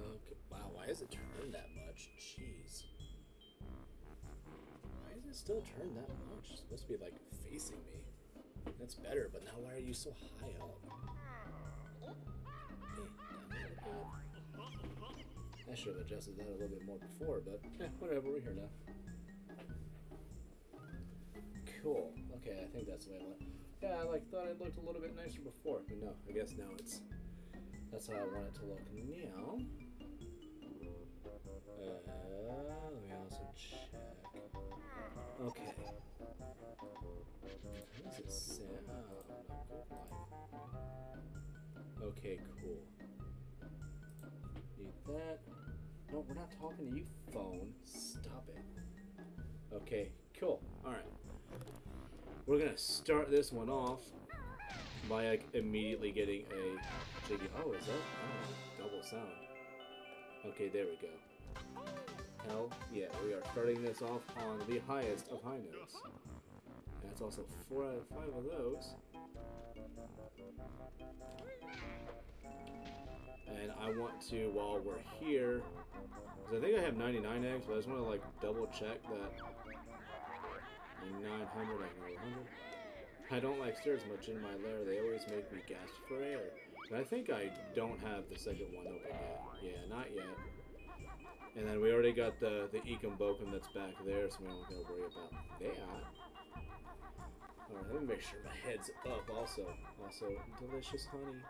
Okay, wow, why is it turned that much? Jeez. Why is it still turned that much? It's supposed to be like facing me. That's better, but now why are you so high up? Hey, down a little bit. I should have adjusted that a little bit more before, but whatever, we're here now. Cool. Okay, I think that's the way I went. Yeah, I thought it looked a little bit nicer before, but no, I guess now that's how I want it to look now. Let me also check. Okay. How does it sound? Oh, no, good life. Okay, cool. Need that. No, we're not talking to you, phone. Stop it. Okay, cool. Alright. We're gonna start this one off by immediately getting a jiggy. Oh, is that? Oh, double sound. Okay, there we go. Hell yeah, we are starting this off on the highest of high notes. And that's also 4 out of 5 of those. And I want to, while we're here, because I think I have 99 eggs, but I just want to double check that 900, 100. I don't like stairs much in my lair. They always make me gasp for air. And I think I don't have the second one open yet. Yeah, not yet. And then we already got the Ecom Bokum that's back there, so we don't gotta worry about that. Alright, let me make sure my head's up also. Also, delicious honey.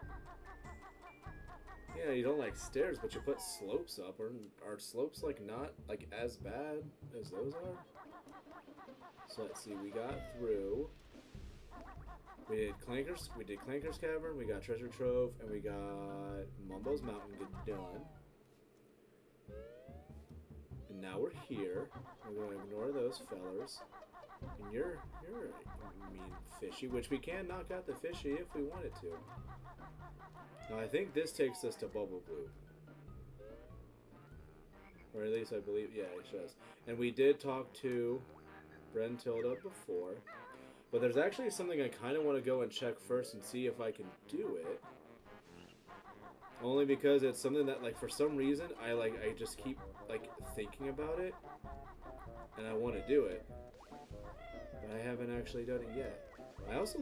Yeah, you don't like stairs, but you put slopes up. Are slopes not as bad as those are? So let's see, we got through. We did Clanker's Cavern, we got Treasure Trove, and we got Mumbo's Mountain done. And now we're here. We're going to ignore those fellers. And you're mean fishy, which we can knock out the fishy if we wanted to. Now I think this takes us to Bubble Glue. Or at least I believe, yeah, it does. And we did talk to Brentilda before. But there's actually something I kind of want to go and check first and see if I can do it. Only because it's something that, like, for some reason, I just keep, like, thinking about it. And I want to do it. But I haven't actually done it yet. I also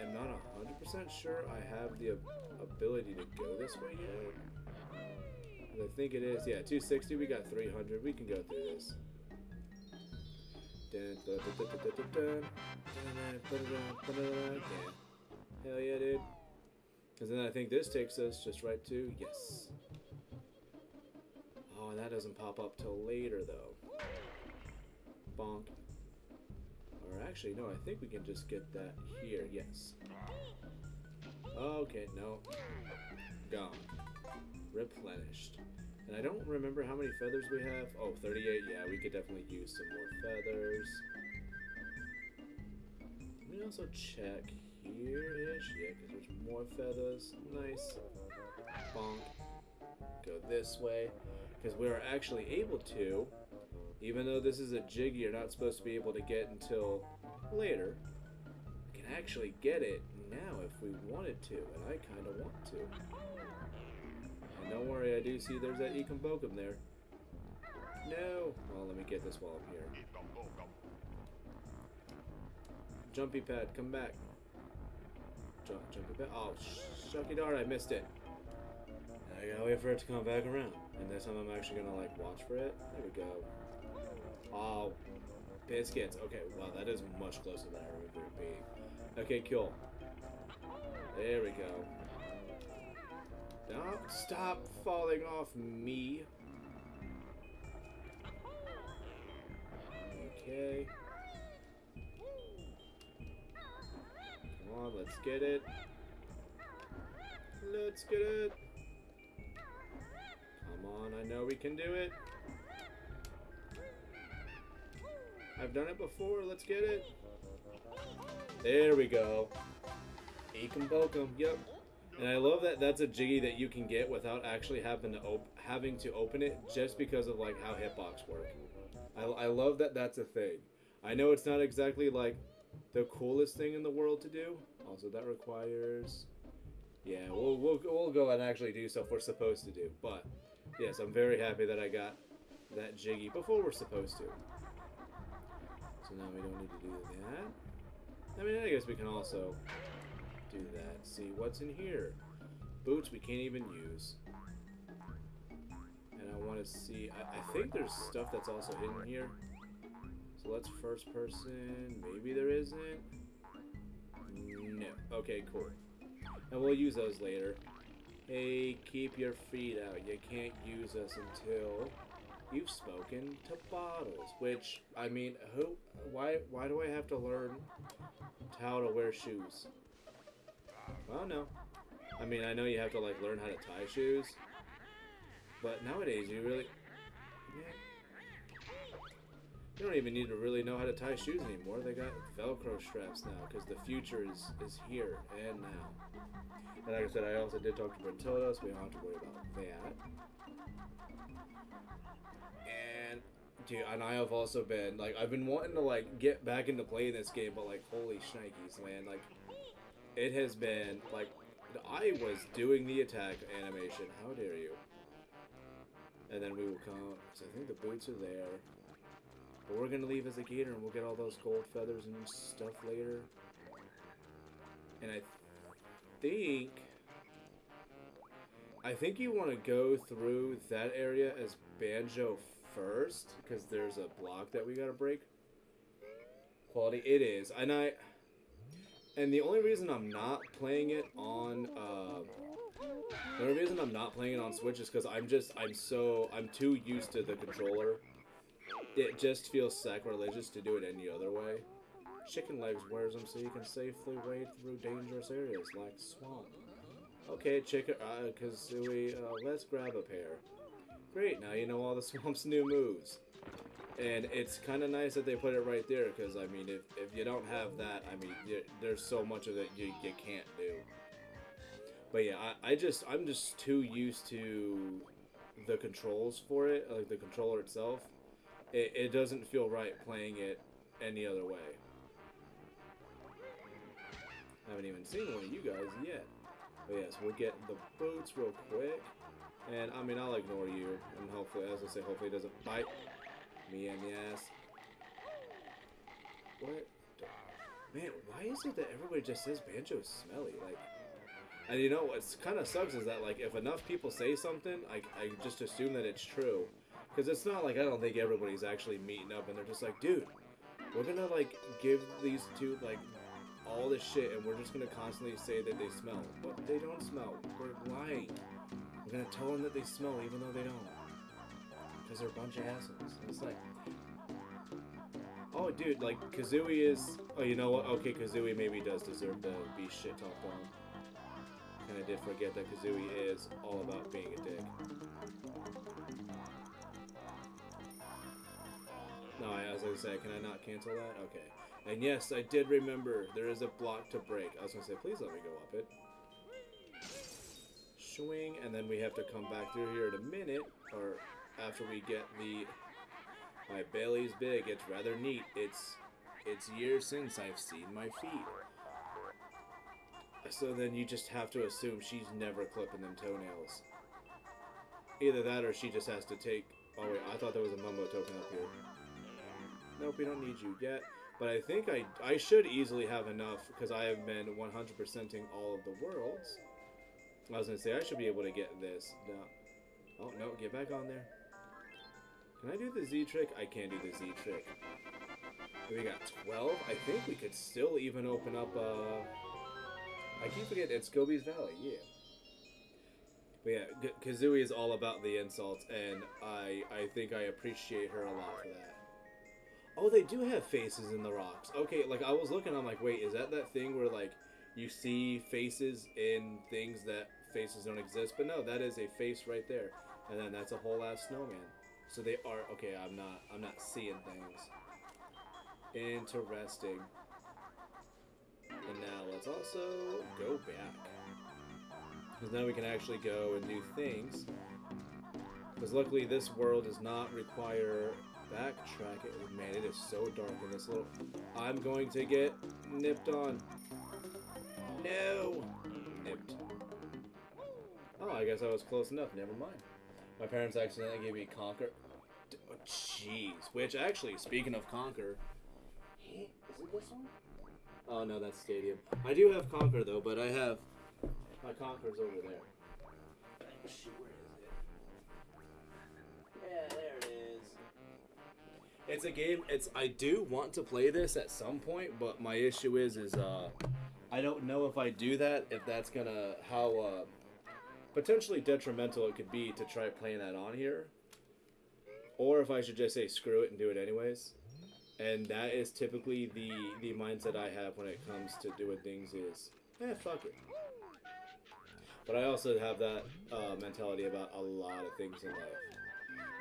am not 100% sure I have the ability to go this way yet. I think it is. Yeah, 260. We got 300. We can go through this. Hell yeah, dude. Because then I think this takes us just right to... Yes. Oh, and that doesn't pop up till later, though. Bonk. Or actually, no, I think we can just get that here. Yes. Okay, no. Gone. Replenished. And I don't remember how many feathers we have. Oh, 38. Yeah, we could definitely use some more feathers. Let me also check here-ish. Yeah, because there's more feathers. Nice. Bonk. Go this way. Because we're actually able to, even though this is a jiggy you're not supposed to be able to get until later, we can actually get it now if we wanted to, and I kind of want to. And don't worry, I do see there's that Ekombokum there. No! Well, let me get this while I'm here. Jumpy pad, come back. Jumpy pad. Oh, shucky darn, I missed it. I gotta wait for it to come back around. And this time I'm actually gonna, like, watch for it. There we go. Oh, biscuits. Okay, wow, that is much closer than I remember it being. Okay, cool. There we go. Don't stop falling off me. Okay. Come on, let's get it. Let's get it. Come on, I know we can do it. I've done it before, let's get it. There we go. Ekombokum, yep. And I love that that's a jiggy that you can get without actually having to open it just because of like how hitbox work. I love that that's a thing. I know it's not exactly like the coolest thing in the world to do. Also, that requires... Yeah, we'll go and actually do stuff we're supposed to do. But, yes, I'm very happy that I got that jiggy before we're supposed to. So now we don't need to do that. I mean, I guess we can also do that. See what's in here. Boots we can't even use. And I want to see... I think there's stuff that's also hidden here. So let's first person. Maybe there isn't. No. Okay, cool. And we'll use those later. Hey, keep your feet out. You can't use us until you've spoken to Bottles. Which, I mean, why do I have to learn how to wear shoes? Well, no. I mean, I know you have to, like, learn how to tie shoes. But nowadays, you really... You don't even need to really know how to tie shoes anymore. They got Velcro straps now, because the future is here and now. And like I said, I also did talk to Brentilda, so we don't have to worry about that. And, dude, and I have also been, like, I've been wanting to, like, get back into playing this game, but, like, holy shnikes, man. Like, it has been, like, I was doing the attack animation. How dare you? And then we will come, so I think the boots are there. But we're gonna leave as a gator and we'll get all those gold feathers and stuff later. And I think you want to go through that area as Banjo first, because there's a block that we gotta break. Quality, it is. And the only reason I'm not playing it on Switch is because I'm too used to the controller. It just feels sacrilegious to do it any other way. Chicken legs wears them so you can safely wade through dangerous areas like swamp. Okay, Kazooie, let's grab a pair. Great, now you know all the swamp's new moves. And it's kind of nice that they put it right there, because I mean, if you don't have that, I mean, there's so much of it you can't do. But yeah, I'm just too used to the controls for it, like the controller itself. It doesn't feel right playing it any other way. I haven't even seen one of you guys yet. But yes, we'll get the boots real quick. And I mean, I'll ignore you. And hopefully, as I say, hopefully it doesn't bite me in the ass. What? Man, why is it that everybody just says Banjo's smelly? Like, and you know what's kind of sucks is that, like, if enough people say something, I just assume that it's true. Because it's not like I don't think everybody's actually meeting up and they're just like, dude, we're gonna, like, give these two, like, all this shit and we're just gonna constantly say that they smell. But they don't smell. We're lying. We're gonna tell them that they smell even though they don't. Because they're a bunch of assholes. And it's like, oh, dude, like, Kazooie is... Oh, you know what? Okay, Kazooie maybe does deserve to be shit-talked on. And I did forget that Kazooie is all about being a dick. No, as I say, can I not cancel that? Okay. And yes, I did remember there is a block to break. I was going to say, please let me go up it. Swing, and then we have to come back through here in a minute, or after we get the... My Bailey's big. It's rather neat. It's years since I've seen my feet. So then you just have to assume she's never clipping them toenails. Either that or she just has to take... Oh wait, I thought there was a Mumbo token up here. Nope, we don't need you yet. But I think I should easily have enough, because I have been 100%ing all of the worlds. I was going to say, I should be able to get this. No. Oh, no, get back on there. Can I do the Z trick? I can do the Z trick. We got 12. I think we could still even open up, I keep forgetting, it's Gobi's Valley, yeah. But yeah, Kazooie is all about the insults, and I think I appreciate her a lot for that. Oh, they do have faces in the rocks. Okay, like, I was looking, I'm like, wait, is that thing where, like, you see faces in things that faces don't exist? But no, that is a face right there. And then that's a whole ass snowman. So they are, okay, I'm not seeing things. Interesting. And now let's also go back. Because now we can actually go and do things. Because luckily this world does not require backtracking. Man, it is so dark in this little... I'm going to get nipped on. No! Nipped. Oh, I guess I was close enough. Never mind. My parents accidentally gave me Conquer. Oh, jeez. Which, actually, speaking of Conquer... Is it this one? Oh, no, that's Stadium. I do have Conquer, though, but I have... My Conquer's over there. Shoot, where is it? Yeah, there it is. It's a game... I do want to play this at some point, but my issue is I don't know if I do that, if that's gonna... How, potentially detrimental it could be to try playing that on here. Or if I should just say screw it and do it anyways. And that is typically the mindset I have when it comes to doing things is, fuck it. But I also have that mentality about a lot of things in life.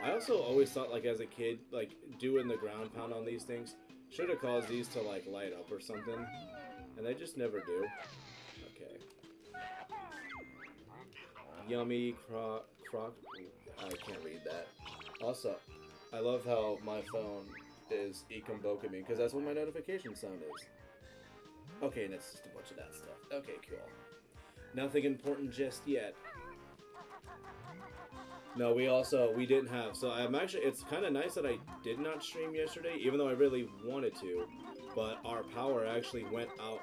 I also always thought, like, as a kid, like, doing the ground pound on these things should have caused these to, like, light up or something. And they just never do. Okay. Yummy, Croc. I can't read that. Also, I love how my phone is Ikamboka me, because that's what my notification sound is. Okay, and it's just a bunch of that stuff. Okay, cool. Nothing important just yet. No, we didn't have, so I'm actually, it's kind of nice that I did not stream yesterday, even though I really wanted to, but our power actually went out,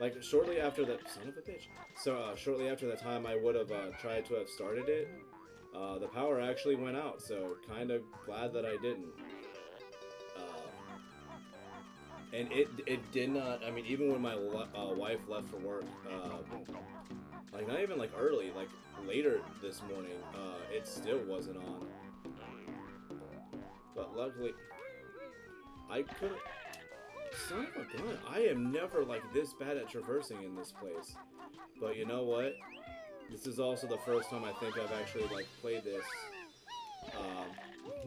like, shortly after the, son of a bitch, so, shortly after the time I would have, tried to have started it, the power actually went out, so kind of glad that I didn't. And it did not, I mean, even when my wife left for work, like, not even, like, early, like, later this morning, it still wasn't on. But luckily, I couldn't, son of a gun, I am never, like, this bad at traversing in this place. But you know what? This is also the first time I think I've actually, like, played this,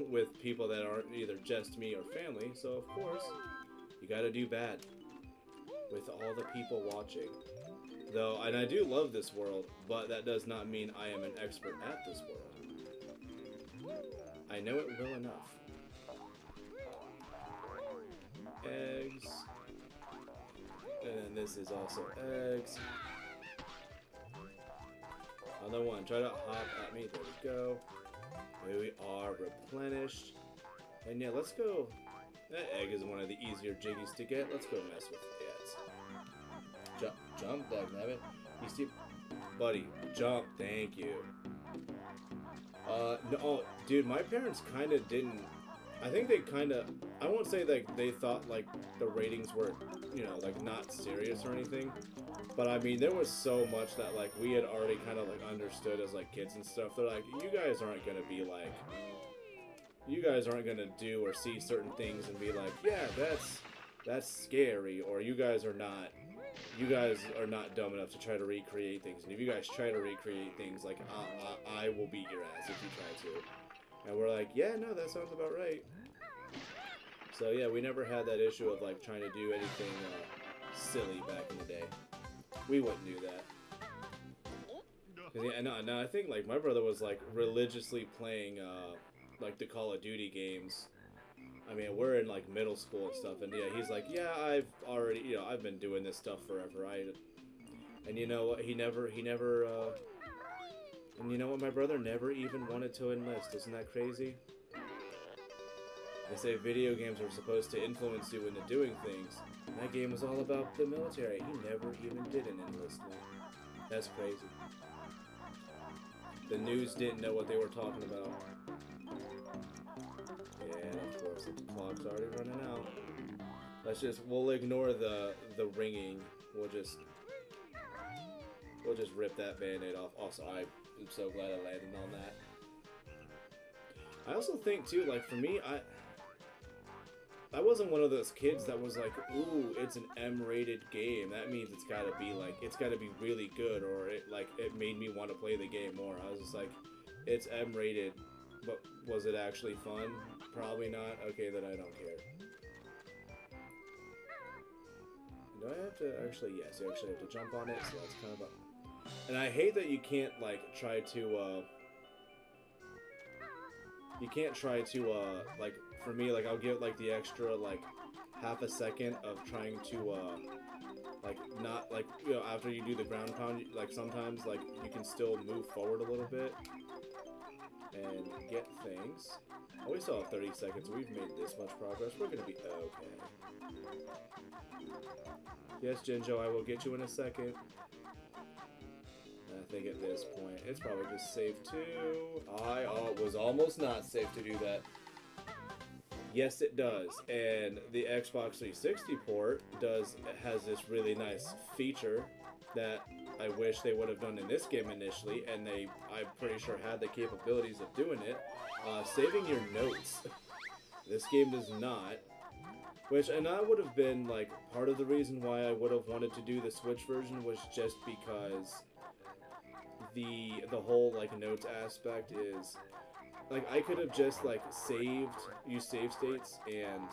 with people that aren't either just me or family. So of course, you gotta do bad with all the people watching. Though, and I do love this world, but that does not mean I am an expert at this world. I know it well enough. Eggs. And then this is also eggs. Another one. Try to hop at me. There we go. Here we are replenished. And yeah, let's go. That egg is one of the easier jiggies to get. Let's go mess with it. Jump, dagnabbit. You see, buddy, jump. Thank you. No, oh, dude, my parents kind of didn't. I think they kind of. I won't say that they thought like the ratings were, you know, like not serious or anything. But I mean, there was so much that like we had already kind of like understood as like kids and stuff. They're like, you guys aren't gonna be like, you guys aren't gonna do or see certain things and be like, yeah, that's scary, or you guys are not dumb enough to try to recreate things. And if you guys try to recreate things, like I will beat your ass if you try to. And we're like, yeah, no, that sounds about right. So yeah, we never had that issue of like trying to do anything silly back in the day. We wouldn't do that. Yeah, no, I think like my brother was like religiously playing like the Call of Duty games. I mean, we're in like middle school and stuff, and yeah, he's like, yeah, I've already, you know, I've been doing this stuff forever. And you know what? He never, and you know what? My brother never even wanted to enlist. Isn't that crazy? They say video games are supposed to influence you into doing things. And that game was all about the military. He never even did an enlistment. That's crazy. The news didn't know what they were talking about. And of course, the clock's already running out. We'll ignore the ringing. We'll just rip that band-aid off. Also, I'm so glad I landed on that. I also think too, like for me, I wasn't one of those kids that was like, ooh, it's an M-rated game. That means it's gotta be really good, or it made me want to play the game more. I was just like, it's M-rated, but was it actually fun? Probably not. Okay, then I don't care. Do I have to actually? Yes, you actually have to jump on it. So that's kind of a. And I hate that you can't like try to. You can't try to like. For me, like, I'll give, like, the extra, like, half a second of trying to, like, not, like, you know, after you do the ground pound, like, sometimes, like, you can still move forward a little bit and get things. Oh, we still have 30 seconds. We've made this much progress. We're gonna be okay. Yes, Jinjo, I will get you in a second. I think at this point, it's probably just safe too. It was almost not safe to do that. Yes, it does, and the Xbox 360 port has this really nice feature that I wish they would have done in this game initially, and I'm pretty sure had the capabilities of doing it. Saving your notes. This game does not, and that would have been like part of the reason why I would have wanted to do the Switch version, was just because the whole like notes aspect is. Like, I could have just, like, used save states and,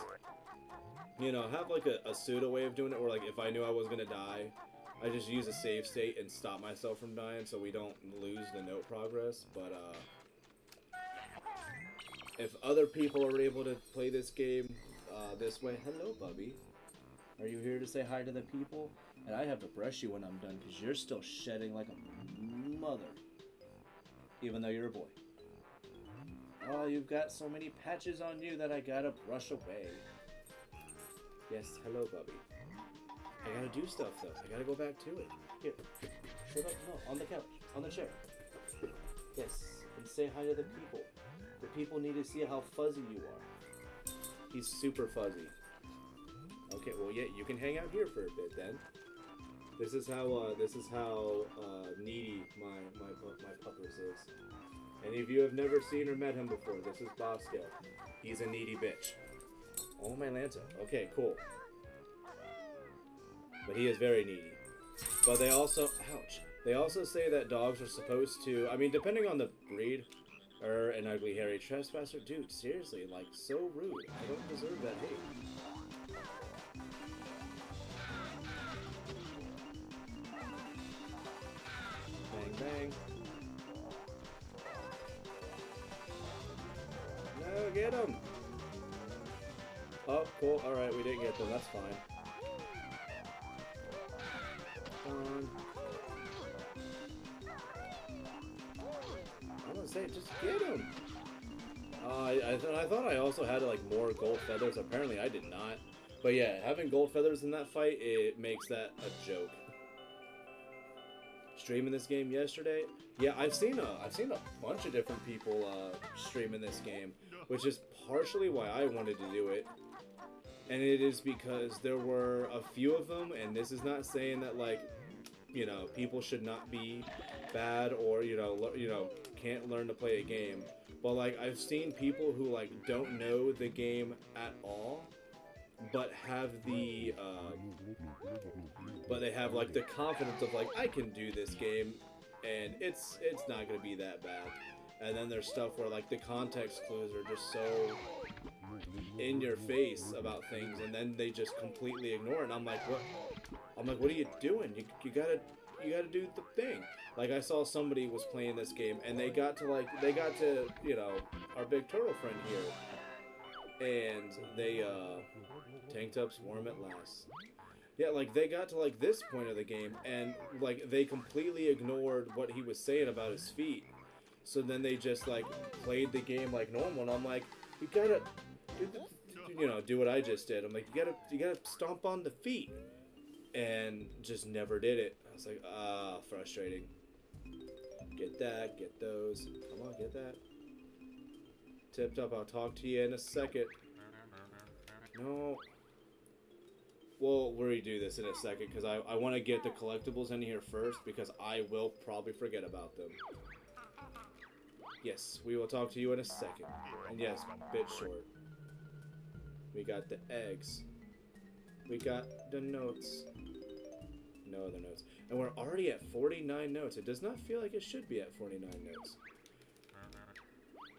you know, have, like, a pseudo way of doing it where, like, if I knew I was gonna die, I just use a save state and stop myself from dying so we don't lose the note progress. But, if other people are able to play this game, this way, hello, Bubby. Are you here to say hi to the people? And I have to brush you when I'm done because you're still shedding like a mother, even though you're a boy. Oh, you've got so many patches on you that I gotta brush away. Yes, hello, Bubby. I gotta do stuff, though. I gotta go back to it. Here. Shut up. No, on the couch. On the chair. Yes, and say hi to the people. The people need to see how fuzzy you are. He's super fuzzy. Okay, well, yeah, you can hang out here for a bit, then. This is how needy my puppers is. Any of you have never seen or met him before, this is Bosco. He's a needy bitch. Oh, my Lanza. Okay, cool. But he is very needy. But they also... Ouch. They also say that dogs are supposed to... I mean, depending on the breed, An ugly hairy trespasser? Dude, seriously, like, so rude. I don't deserve that hate. Bang, bang. No, get him! Oh, cool. Alright, we didn't get them. That's fine. I'm gonna say, just get him! I thought I also had, like, more gold feathers. Apparently I did not. But yeah, having gold feathers in that fight, it makes that a joke. Streaming this game yesterday? Yeah, I've seen a bunch of different people streaming this game, which is partially why I wanted to do it. And it is because there were a few of them, and this is not saying that, like, you know, people should not be bad or, you know, can't learn to play a game. But, like, I've seen people who, like, don't know the game at all, but have the, but they have, like, the confidence of, like, I can do this game, and it's not gonna be that bad. And then there's stuff where, like, the context clues are just so in your face about things, and then they just completely ignore it. And I'm like, what are you doing? You gotta do the thing. Like, I saw somebody was playing this game, and they got to, you know, our big turtle friend here, and they, tanked up Swarm at last. Yeah, like, they got to, like, this point of the game, and, like, they completely ignored what he was saying about his feet. So then they just, like, played the game like normal, and I'm like, you gotta, you know, do what I just did. I'm like, you gotta stomp on the feet. And just never did it. I was like, frustrating. Get that, get those. Come on, get that. Tip Top, I'll talk to you in a second. No. We'll redo this in a second, because I want to get the collectibles in here first, because I will probably forget about them. Yes, we will talk to you in a second. And yes, bit short. We got the eggs. We got the notes. No other notes. And we're already at 49 notes. It does not feel like it should be at 49 notes.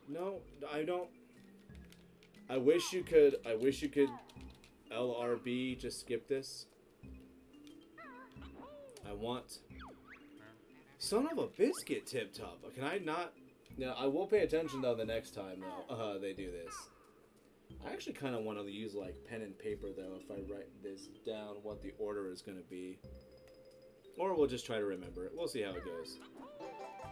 No, I don't. I wish you could LRB, just skip this. I want. Son of a biscuit, Tip Top. Can I not? No, I will pay attention though the next time though. They do this. I actually kind of want to use like pen and paper though if I write this down, what the order is going to be. Or we'll just try to remember it. We'll see how it goes.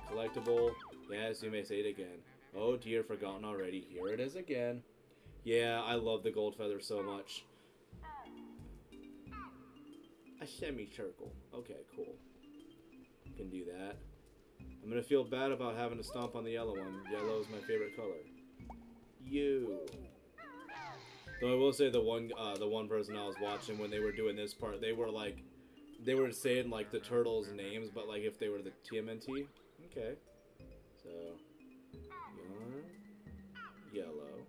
Collectible. Yes, you may say it again. Oh dear, forgotten already. Here it is again. Yeah, I love the gold feather so much. A semicircle. Okay, cool. Can do that. I'm gonna feel bad about having to stomp on the yellow one. Yellow is my favorite color. You. Though I will say the one person I was watching when they were doing this part, they were saying like the turtles' names, but like if they were the TMNT. Okay. So yarn, yellow.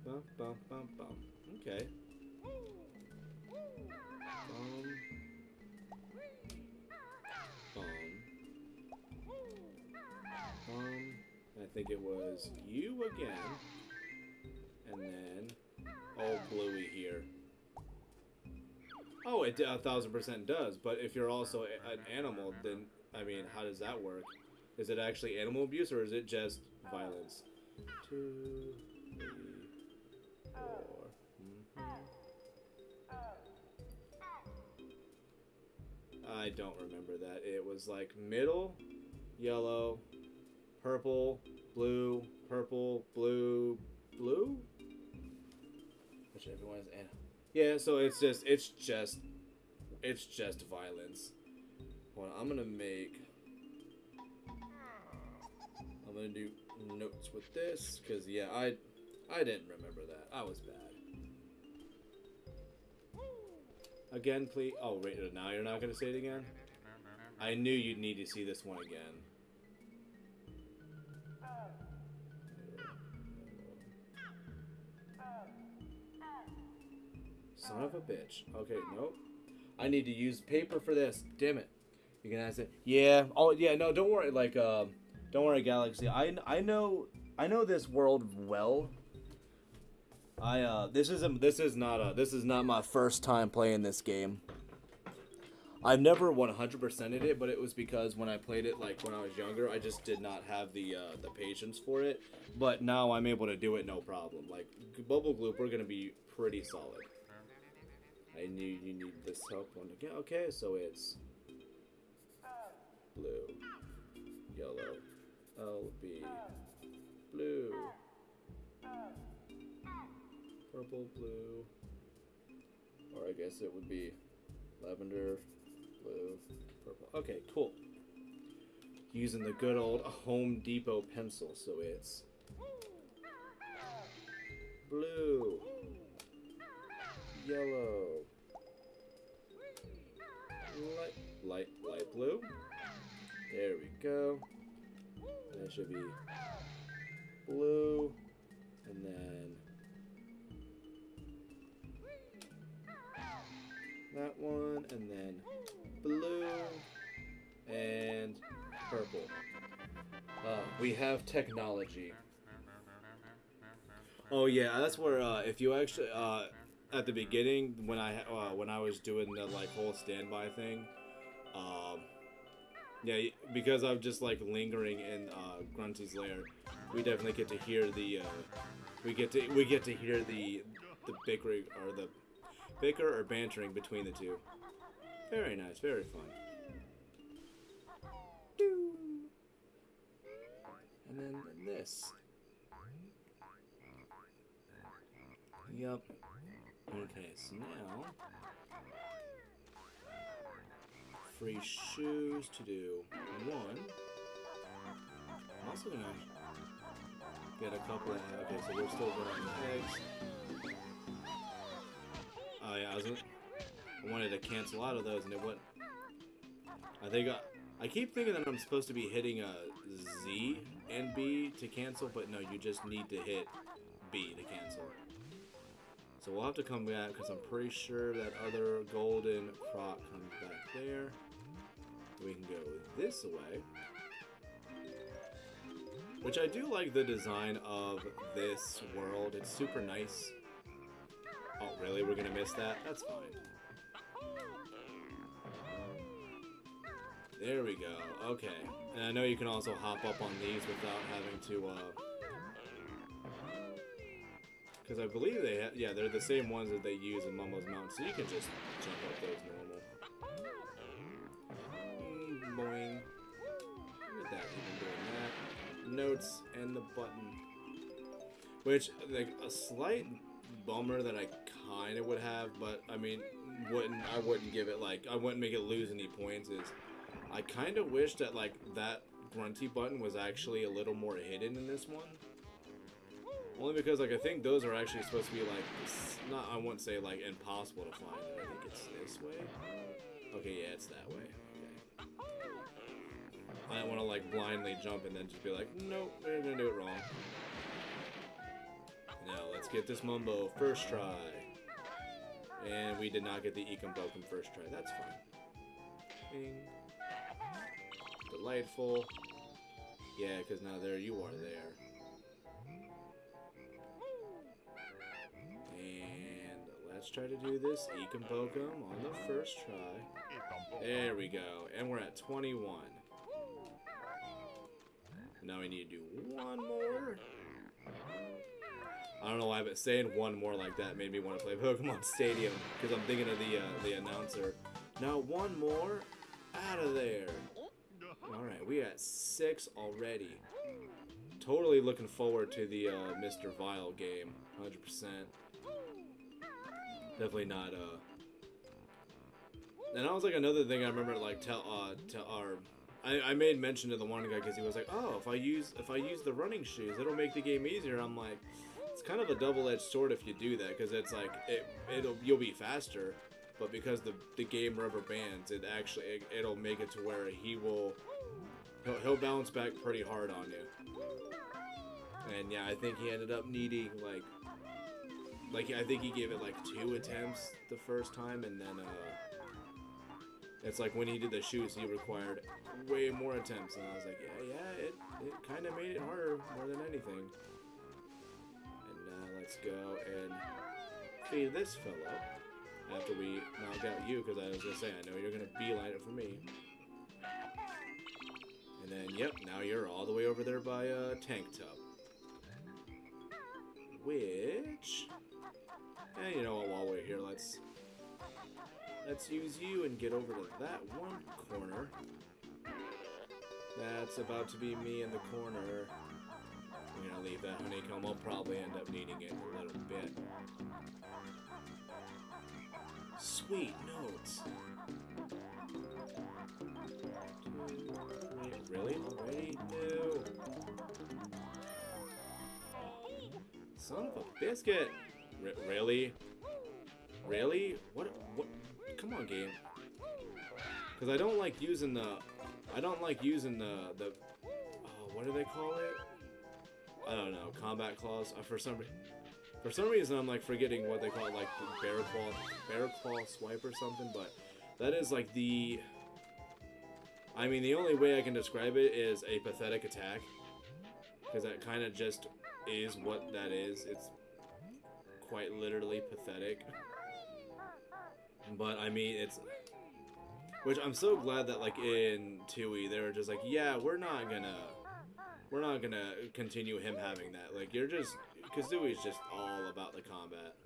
Bum bum bum bum. Okay. I think it was you again, and then oh, Bluey here. Oh, it 1000% does. But if you're also an animal, then I mean, how does that work? Is it actually animal abuse or is it just violence? 2, 3, 4. I don't remember that. It was like middle, yellow, purple, blue, blue. Which everyone's animal. Yeah, so it's just violence. Well, I'm gonna do notes with this, because yeah, I didn't remember that. I was bad. Again, please. Oh, wait, now you're not gonna say it again? I knew you'd need to see this one again. Son of a bitch. Okay, nope. I need to use paper for this. Damn it. You can ask it. Yeah. Oh yeah. No, don't worry. Like don't worry, Galaxy. I know this world well. This is not my first time playing this game. I've never 100%ed it, but it was because when I played it like when I was younger, I just did not have the patience for it. But now I'm able to do it no problem. Like Bubble Gloop, we're gonna be pretty solid. I knew you need this help one again. Okay, so it's blue, yellow, LB, blue, purple, blue, or I guess it would be lavender, blue, purple. Okay, cool. Using the good old Home Depot pencil, so it's blue, yellow, light blue. There we go. And it should be blue, and then that one, and then blue, and purple. We have technology. Oh yeah, that's where if you actually at the beginning when I was doing the like whole standby thing, yeah, because I'm just like lingering in Grunty's lair, we definitely get to hear the we get to hear the bickering or the bicker or bantering between the two. Very nice, very fun. And then this. Yep. Okay, so now free shoes to do one. I'm also gonna get a couple of. Okay, so we're still going on eggs. Oh yeah, I wanted to cancel out of those, and it wouldn't. I keep thinking that I'm supposed to be hitting a Z and B to cancel, but no, you just need to hit B to cancel. So we'll have to come back because I'm pretty sure that other golden Croc comes back there. We can go this way. Which I do like the design of this world. It's super nice. Oh, really? We're gonna miss that? That's fine. There we go. Okay. And I know you can also hop up on these without having to, because I believe they have, yeah, they're the same ones that they use in Mumbo's Mountain, so you can just jump up those normal. Boing. Look at that, even doing that. Notes and the button. Which, like, a slight bummer that I kind of would have, but, I mean, I wouldn't give it, like, I wouldn't make it lose any points, is I kind of wish that, like, that Grunty button was actually a little more hidden in this one. Only because, like, I think those are actually supposed to be, like, not, I wouldn't say, like, impossible to find. I think it's this way. Okay, yeah, it's that way. Okay. I don't want to, like, blindly jump and then just be like, nope, we're gonna do it wrong. Now, let's get this Mumbo first try. And we did not get the Ekombokum first try. That's fine. Bing. Delightful. Yeah, because now there you are there. And let's try to do this Ekombokum on the first try. There we go. And we're at 21. Now we need to do one more. I don't know why, but saying one more like that made me want to play Pokemon Stadium, because I'm thinking of the announcer. Now one more, out of there. Alright, we at 6 already. Totally looking forward to the Mr. Vile game, 100%. Definitely not, And that was like another thing I remember, like, I made mention to the one guy because he was like, oh, if I use the running shoes, it'll make the game easier. I'm like, it's kind of a double-edged sword if you do that, because it's like you'll be faster, but because the game rubber bands, it'll make it to where he'll bounce back pretty hard on you. And yeah, I think he ended up needing like I think he gave it like 2 attempts the first time, and then It's like when he did the shoots, he required way more attempts, and I was like, yeah, it kind of made it harder more than anything. And now let's go and feed this fellow after we knock out you, because I was gonna say, I know you're gonna beeline it for me. And then, yep, now you're all the way over there by Tank Tub. Which, and you know what, while we're here, let's use you and get over to that one corner. That's about to be me in the corner. I'm gonna leave that honeycomb. I'll probably end up needing it a little bit. Sweet notes. 2, 3. Really? Already? No. Son of a biscuit. Really? Really? What? Come on, game. Because I don't like using the. What do they call it? I don't know. Combat claws. For some reason, I'm like forgetting what they call it, like the bear claw swipe or something. But that is like the. I mean, the only way I can describe it is a pathetic attack, because that kind of just is what that is. It's quite literally pathetic. But I mean, it's, which I'm so glad that like in Tui they were just like, yeah, we're not gonna continue him having that. Like, you're just, Kazooie's just all about the combat.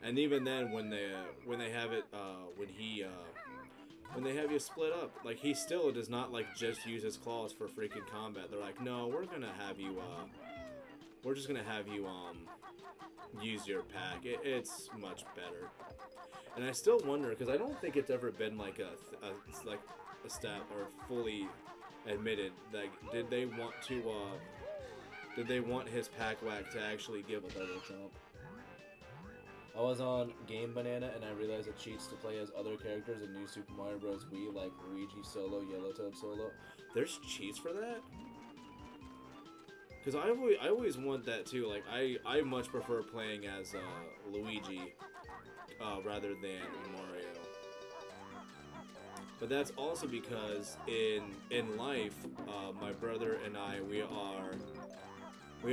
And even then, when they have it, when they have you split up, like, he still does not like just use his claws for freaking combat. They're like, no, we're just gonna have you use your pack. It's much better. And I still wonder, because I don't think it's ever been like a stat or fully admitted, like, did they want his pack whack to actually give a double jump? I was on Game Banana and I realized it cheats to play as other characters in New Super Mario Bros. Wii, like Luigi solo, Yellow Toad solo. There's cheats for that? Because I always want that too. Like, I much prefer playing as Luigi rather than Mario. But that's also because in life, my brother and I, we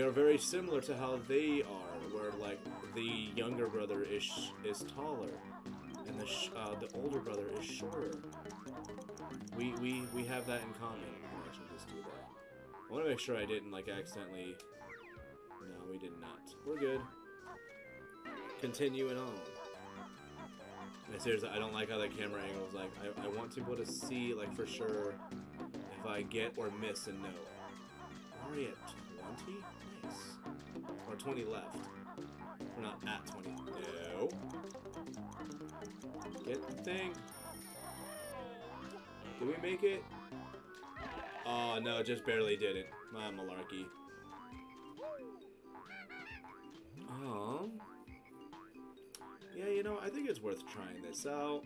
are very similar to how they are. Where like the younger brother is taller, and the older brother is shorter. We have that in common. I should just do that. I want to make sure I didn't like accidentally. No, we did not. We're good. Continuing on. And seriously, I don't like how the camera angles. Like, I want to be able to see, like, for sure if I get or miss a note. Are we at 20? Nice. Or 20 left. We're not at 20. No. Get the thing. Did we make it? Oh, no, just barely did it. Ah, malarkey. Yeah, you know, I think it's worth trying this out.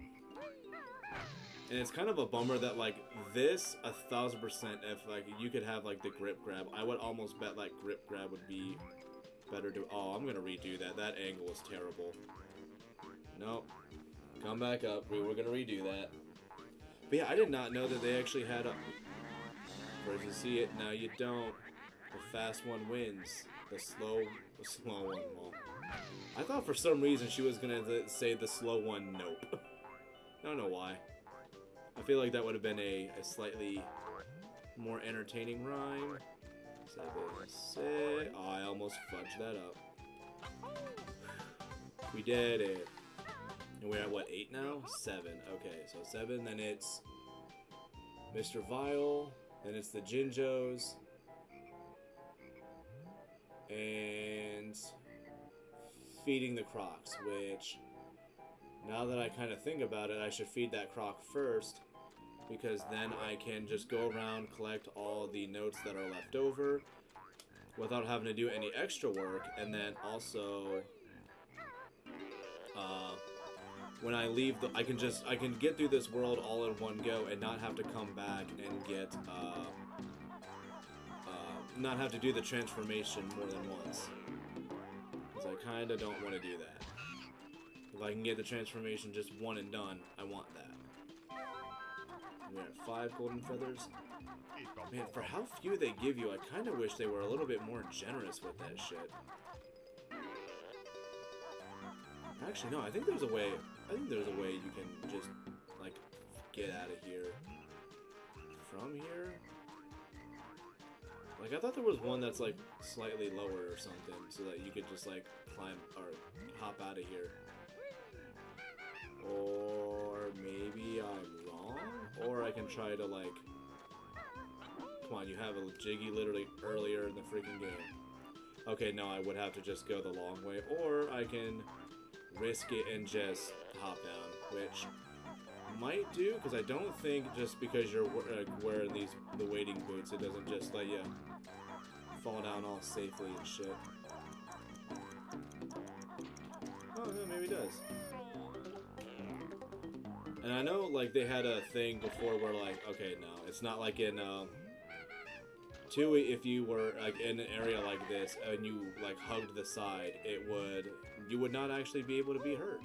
And it's kind of a bummer that, like, this, 1000%, if, like, you could have, like, the grip grab, I would almost bet, like, grip grab would be better to... Oh, I'm gonna redo that. That angle is terrible. Nope. Come back up. We were gonna redo that. But yeah, I did not know that they actually had a... First you see it, now you don't. The fast one wins. The slow one won't. I thought for some reason she was gonna say the slow one, nope. I don't know why. I feel like that would have been a slightly more entertaining rhyme. 7, 6. Oh, I almost fudged that up. We did it. And we're at what, 8 now? 7. Okay, so 7, then it's Mr. Vile, then it's the Jinjos, and feeding the Crocs, which, now that I kind of think about it, I should feed that Croc first, because then I can just go around, collect all the notes that are left over, without having to do any extra work, and then also, when I leave, I can get through this world all in one go, and not have to come back and get, not have to do the transformation more than once. Because I kind of don't want to do that. If I can get the transformation just one and done, I want that. We're at 5 golden feathers. Man, for how few they give you, I kind of wish they were a little bit more generous with that shit. Actually, no, I think there's a way. I think there's a way you can just, like, get out of here. From here? Like, I thought there was one that's, like, slightly lower or something, so that you could just, like, climb or hop out of here. Or maybe I'm wrong? Or I can try to, like... Come on, you have a Jiggy literally earlier in the freaking game. Okay, no, I would have to just go the long way. Or I can risk it and just hop down, which might do, because I don't think just because you're wearing the wading boots, it doesn't just let you fall down all safely and shit. Oh, no, maybe it does. And I know, like, they had a thing before where, like, okay, no, it's not like in, 2, if you were, like, in an area like this and you, like, hugged the side, you would not actually be able to be hurt.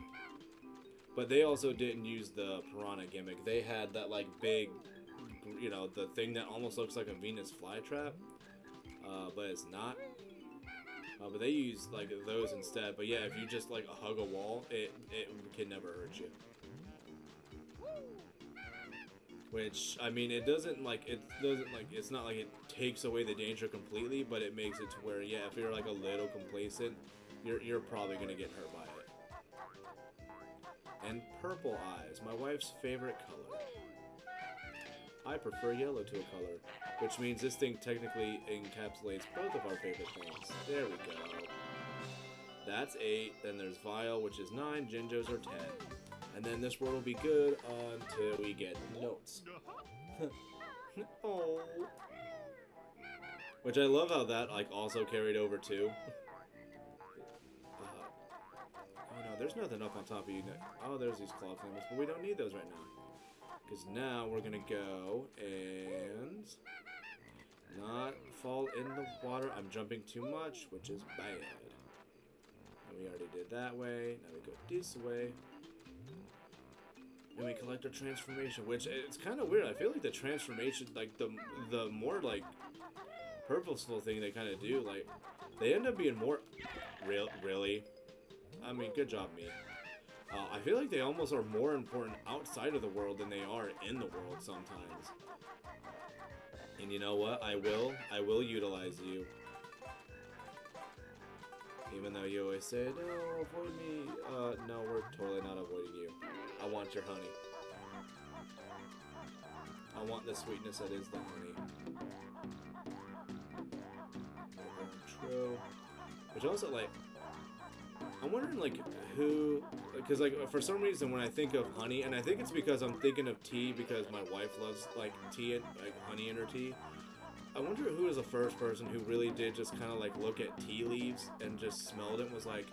But they also didn't use the piranha gimmick. They had that, like, big, you know, the thing that almost looks like a Venus flytrap, but it's not. But they use, like, those instead. But yeah, if you just, like, hug a wall, it can never hurt you. Which, I mean, it's not like it takes away the danger completely, but it makes it to where, yeah, if you're, like, a little complacent, you're probably gonna get hurt by it. And purple eyes, my wife's favorite color. I prefer yellow to a color, which means this thing technically encapsulates both of our favorite things. There we go. That's 8, then there's Vile, which is 9, Jinjos are 10. And then this world will be good until we get notes. Oh. Which I love how that, like, also carried over too. Oh no, there's nothing up on top of you. Oh, there's these claw clammers, but we don't need those right now. Because now we're gonna go and not fall in the water. I'm jumping too much, which is bad. And we already did that way. Now we go this way. And we collect our transformation, which it's kind of weird. I feel like the transformation, like the more like purposeful thing they kind of do, like they end up being more really. I mean, good job, me. I feel like they almost are more important outside of the world than they are in the world sometimes. And you know what? I will utilize you. Even though you always say, no, avoid me. No, we're totally not avoiding you. I want your honey. I want the sweetness that is the honey. True. Which also, like, I'm wondering, like, who... Because, like, for some reason, when I think of honey, and I think it's because I'm thinking of tea because my wife loves, like, tea and, like, honey in her tea. I wonder who was the first person who really did just kind of, like, look at tea leaves and just smelled it and was like,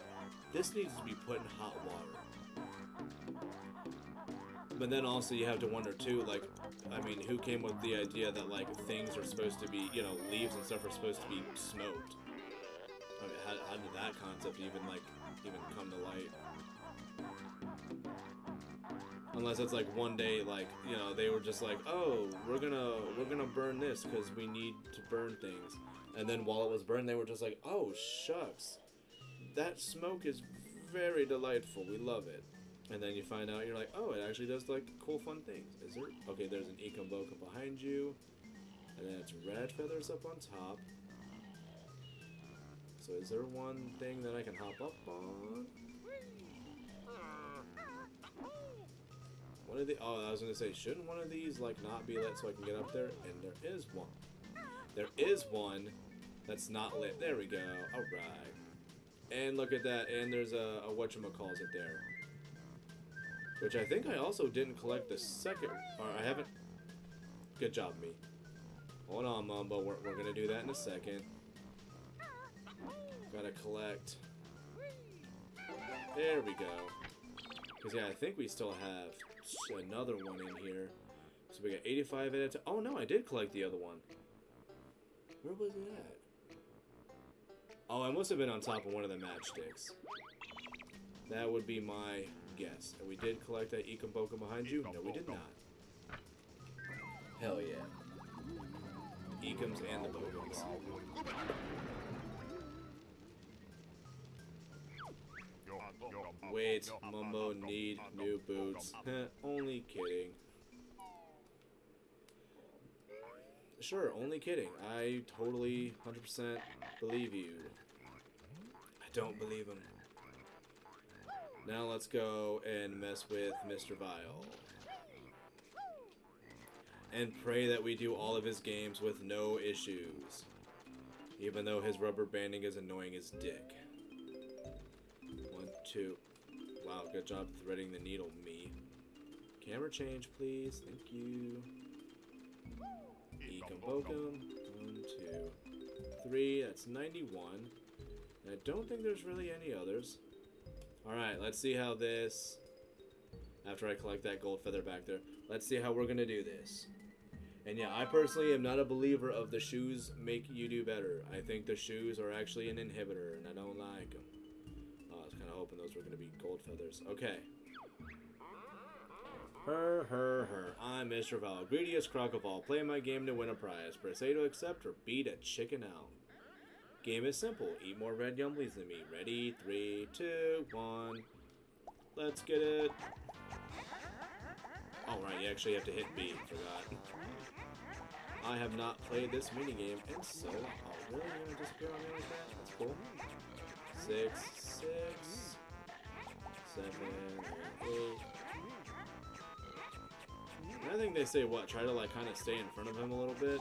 this needs to be put in hot water. But then also you have to wonder, too, like, I mean, who came with the idea that, like, things are supposed to be, you know, leaves and stuff are supposed to be smoked? I mean, how did that concept even come to light? Unless it's like one day, like, you know, they were just like, oh, we're gonna burn this because we need to burn things. And then while it was burned, they were just like, oh, shucks. That smoke is very delightful. We love it. And then you find out, you're like, oh, it actually does, like, cool, fun things. Is there? Okay, there's an Ekomboka behind you. And then it's red feathers up on top. So is there one thing that I can hop up on? One of the... Oh, I was going to say, shouldn't one of these, like, not be lit so I can get up there? And there is one. There is one that's not lit. There we go. Alright. And look at that. And there's a whatchamacallit there. Which I think I also didn't collect the second... Or I haven't... Good job, me. Hold on, Mumbo. We're going to do that in a second. Gotta collect. There we go. Because, yeah, I think we still have another one in here. So we got 85 at a time. Oh, no, I did collect the other one. Where was it at? Oh, I must have been on top of one of the matchsticks. That would be my guess. And we did collect that Ekomboka behind you? No, we did not. Hell yeah. Ekums and the Bogums. Wait, Mumbo need new boots. Only kidding. Sure, only kidding. I totally 100% believe you. I don't believe him. Now let's go and mess with Mr. Vile. And pray that we do all of his games with no issues. Even though his rubber banding is annoying as dick. 1, 2. Wow, good job threading the needle, me. Camera change, please. Thank you. Ekum Bokum. 1, 2, 3. That's 91. And I don't think there's really any others. Alright, let's see how this... After I collect that gold feather back there, let's see how we're gonna do this. And yeah, I personally am not a believer of the shoes make you do better. I think the shoes are actually an inhibitor, and I don't like them. Oh, I was kind of hoping those were gonna be gold feathers. Okay. Her. I'm Mr. Val, greediest croc of all. Play my game to win a prize. Press A to accept or B to chicken out. Game is simple. Eat more red yumblies than me. Ready? 3, 2, 1. Let's get it. Oh, right, you actually have to hit B. Forgot. I have not played this minigame, and so... Oh, really? You're gonna disappear on me like that? That's cool. 6, 6, 7, 8. And I think they say, what, try to, like, kind of stay in front of him a little bit?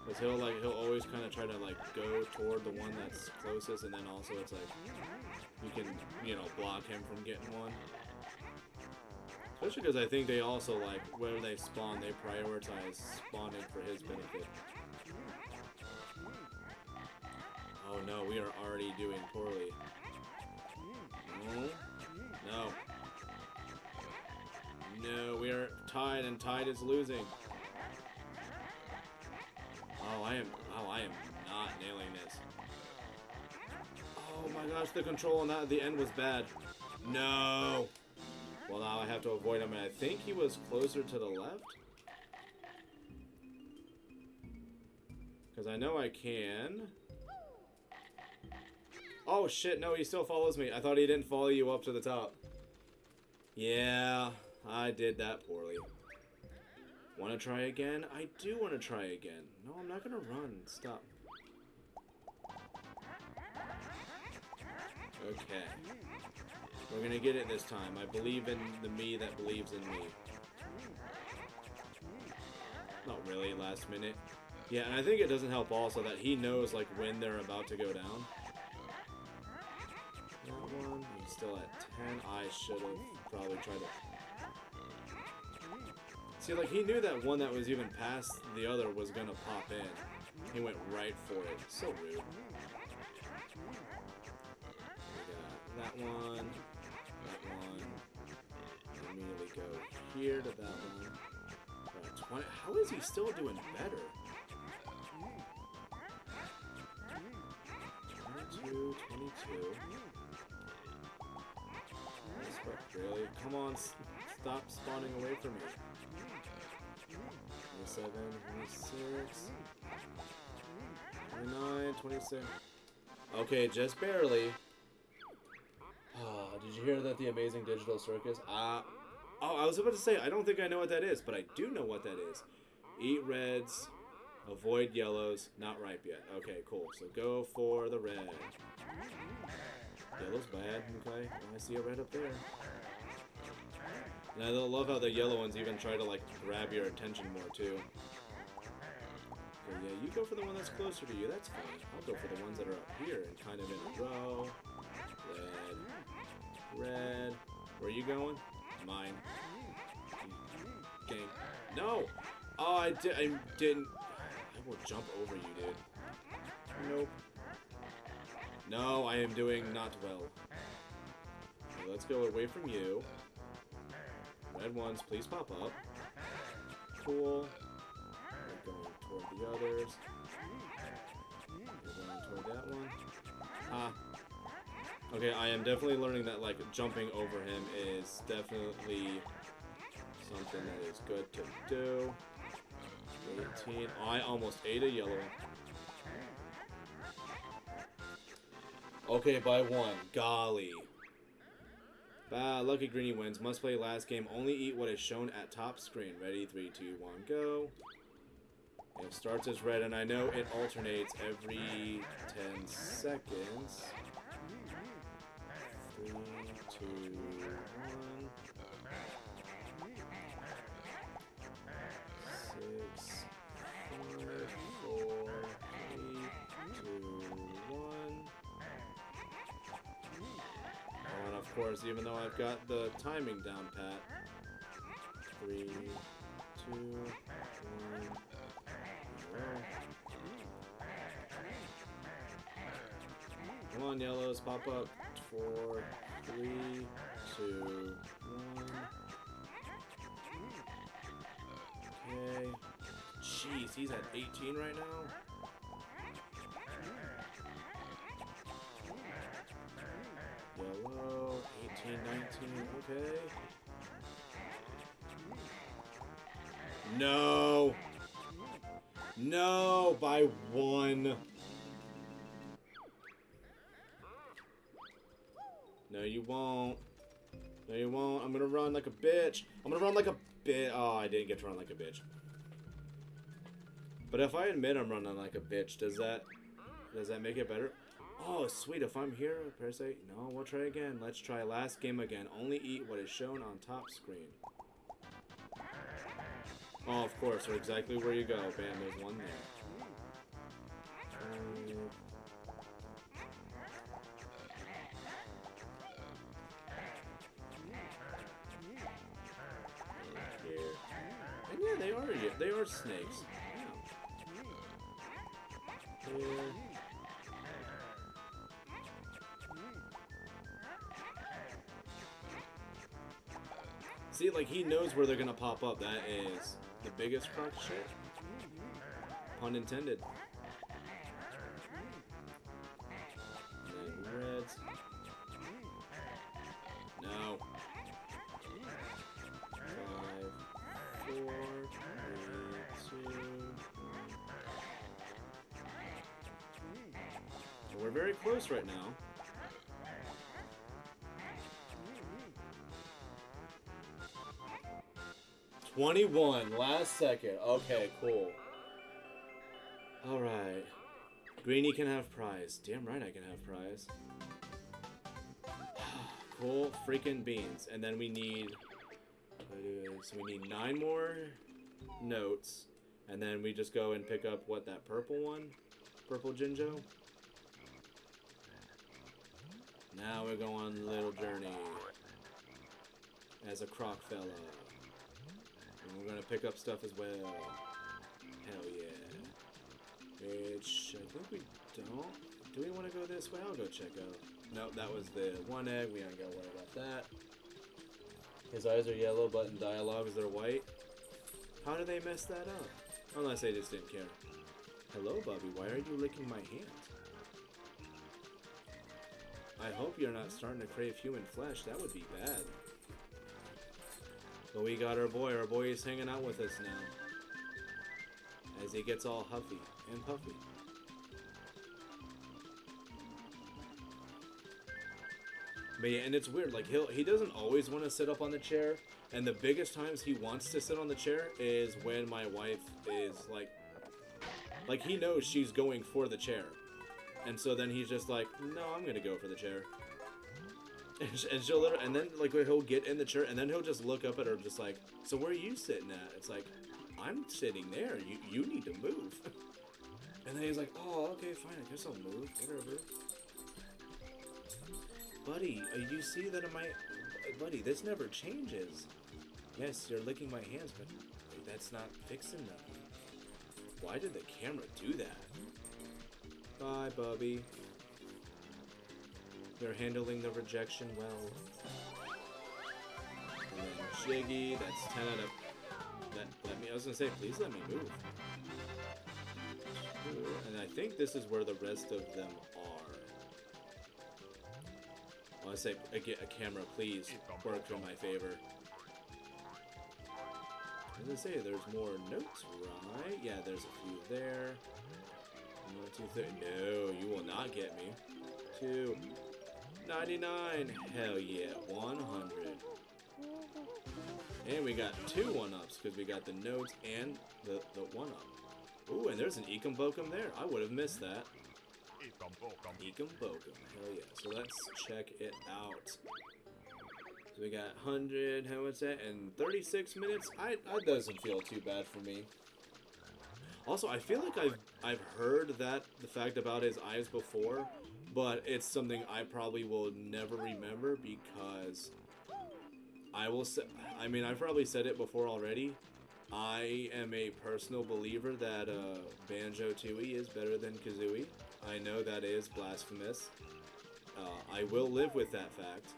Because he'll always kind of try to, like, go toward the one that's closest, and then also it's like, you can, you know, block him from getting one. Especially because I think they also, like, where they spawn, they prioritize spawning for his benefit. Oh no, we are already doing poorly. No. No, we are tied, and tied is losing. Oh, I am not nailing this. Oh my gosh, the control on that at the end was bad. No! Well, now I have to avoid him, and I think he was closer to the left? Because I know I can. Oh shit, no, he still follows me. I thought he didn't follow you up to the top. Yeah, I did that poorly. Want to try again? I do want to try again. No, I'm not going to run. Stop. Okay. We're going to get it this time. I believe in the me that believes in me. Not really, last minute. Yeah, and I think it doesn't help also that he knows, like, when they're about to go down. That one, he's still at 10. I should have probably tried to... See, like, he knew that one that was even past the other was gonna pop in. He went right for it. So rude. We got that one. Immediately go here to that one. Right, 20. How is he still doing better? 22, 22. Really? Come on, stop spawning away from me. 27, 26, 29, 26. Okay, just barely. Did you hear that the Amazing Digital Circus? Oh, I was about to say, I don't think I know what that is, but I do know what that is. Eat reds, avoid yellows, not ripe yet. Okay, cool. So go for the red. Yellow's bad, okay. I see a red up there. And I love how the yellow ones even try to, like, grab your attention more, too. Okay, yeah, you go for the one that's closer to you, that's fine. I'll go for the ones that are up here and kind of in a row. Red. Where are you going? Mine. Gang. No! Oh, I didn't. I will jump over you, dude. Nope. No, I am doing not well. Okay, let's go away from you. Red ones, please pop up. Cool. We're going toward the others. We're going toward that one. Ah. Okay, I am definitely learning that, like, jumping over him is definitely something that is good to do. 18. Oh, I almost ate a yellow. Okay, by 1. Golly. Bah, lucky greenie wins. Must play last game. Only eat what is shown at top screen. Ready? 3, 2, 1, go. It starts as red, and I know it alternates every 10 seconds. 3, 2, 1. 6, 5, 4, 3, 2, 1. Oh, and of course, even though I've got the timing down pat. 3, 2, 1. Come on, yellows, pop up. 4, 3, 2, 1. Okay. Jeez, he's at 18 right now. Yellow, 18, 19, okay. No! No, by 1. No, you won't. No, you won't. I'm gonna run like a bitch. I'm gonna run like a bitch. Oh, I didn't get to run like a bitch. But if I admit I'm running like a bitch, does that make it better? Oh, sweet. If I'm here, press A. No, we'll try again. Let's try last game again. Only eat what is shown on top screen. Oh, of course. Or exactly where you go. Bam, there's one there. And yeah, they are snakes. Yeah. See, like, he knows where they're gonna pop up. That is the biggest Croc shit. Pun intended. And then reds. No. 5, 4, 3, 2, 1. So we're very close right now. $21, last second. Okay, cool. Alright. Greenie can have prize. Damn right I can have prize. Cool freaking beans. And then we need... So we need 9 more notes. And then we just go and pick up, what, that purple one? Purple Jinjo? Now we're going on a little journey. As a Croc fella. And we're gonna pick up stuff as well. Hell yeah. Which, I think we don't. Do we want to go this way? I'll go check out. Nope, that was the 1 egg. We aren't gonna worry about that. His eyes are yellow, but in dialogues they're white. How did they mess that up? Unless they just didn't care. Hello, Bubby. Why are you licking my hand? I hope you're not starting to crave human flesh. That would be bad. But we got our boy. Our boy is hanging out with us now. As he gets all huffy and puffy. But yeah, and it's weird. Like, he doesn't always want to sit up on the chair. And the biggest times he wants to sit on the chair is when my wife is like he knows she's going for the chair. And so then he's just like, no, I'm going to go for the chair. And she'll literally, and then like he'll get in the chair and then he'll just look up at her just like, so where are you sitting at? It's like, I'm sitting there. You need to move. And then he's like, oh, okay, fine. I guess I'll move. Whatever. Buddy, you see that in my... Buddy, this never changes. Yes, you're licking my hands, but that's not fixing them. Why did the camera do that? Bye, Bubby. They're handling the rejection well. And then Jiggy, that's 10 out of... I was gonna say, please let me move. And I think this is where the rest of them are. I say, a camera, please work in my favor. As I say, there's more notes, right? Yeah, there's a few there. 1, 2, 3. No, you will not get me. 299. Hell yeah. 100. And we got 2 1-ups because we got the notes and the 1-up. Ooh, and there's an Ekum Bokum there. I would have missed that. Ekum Bokum. Hell yeah. So let's check it out. So we got 100, how much that? And 36 minutes? That doesn't feel too bad for me. Also, I feel like I've heard the fact about his eyes before, but it's something I probably will never remember because I've probably said it before already. I am a personal believer that Banjo Tooie is better than Kazooie. I know that is blasphemous. I will live with that fact.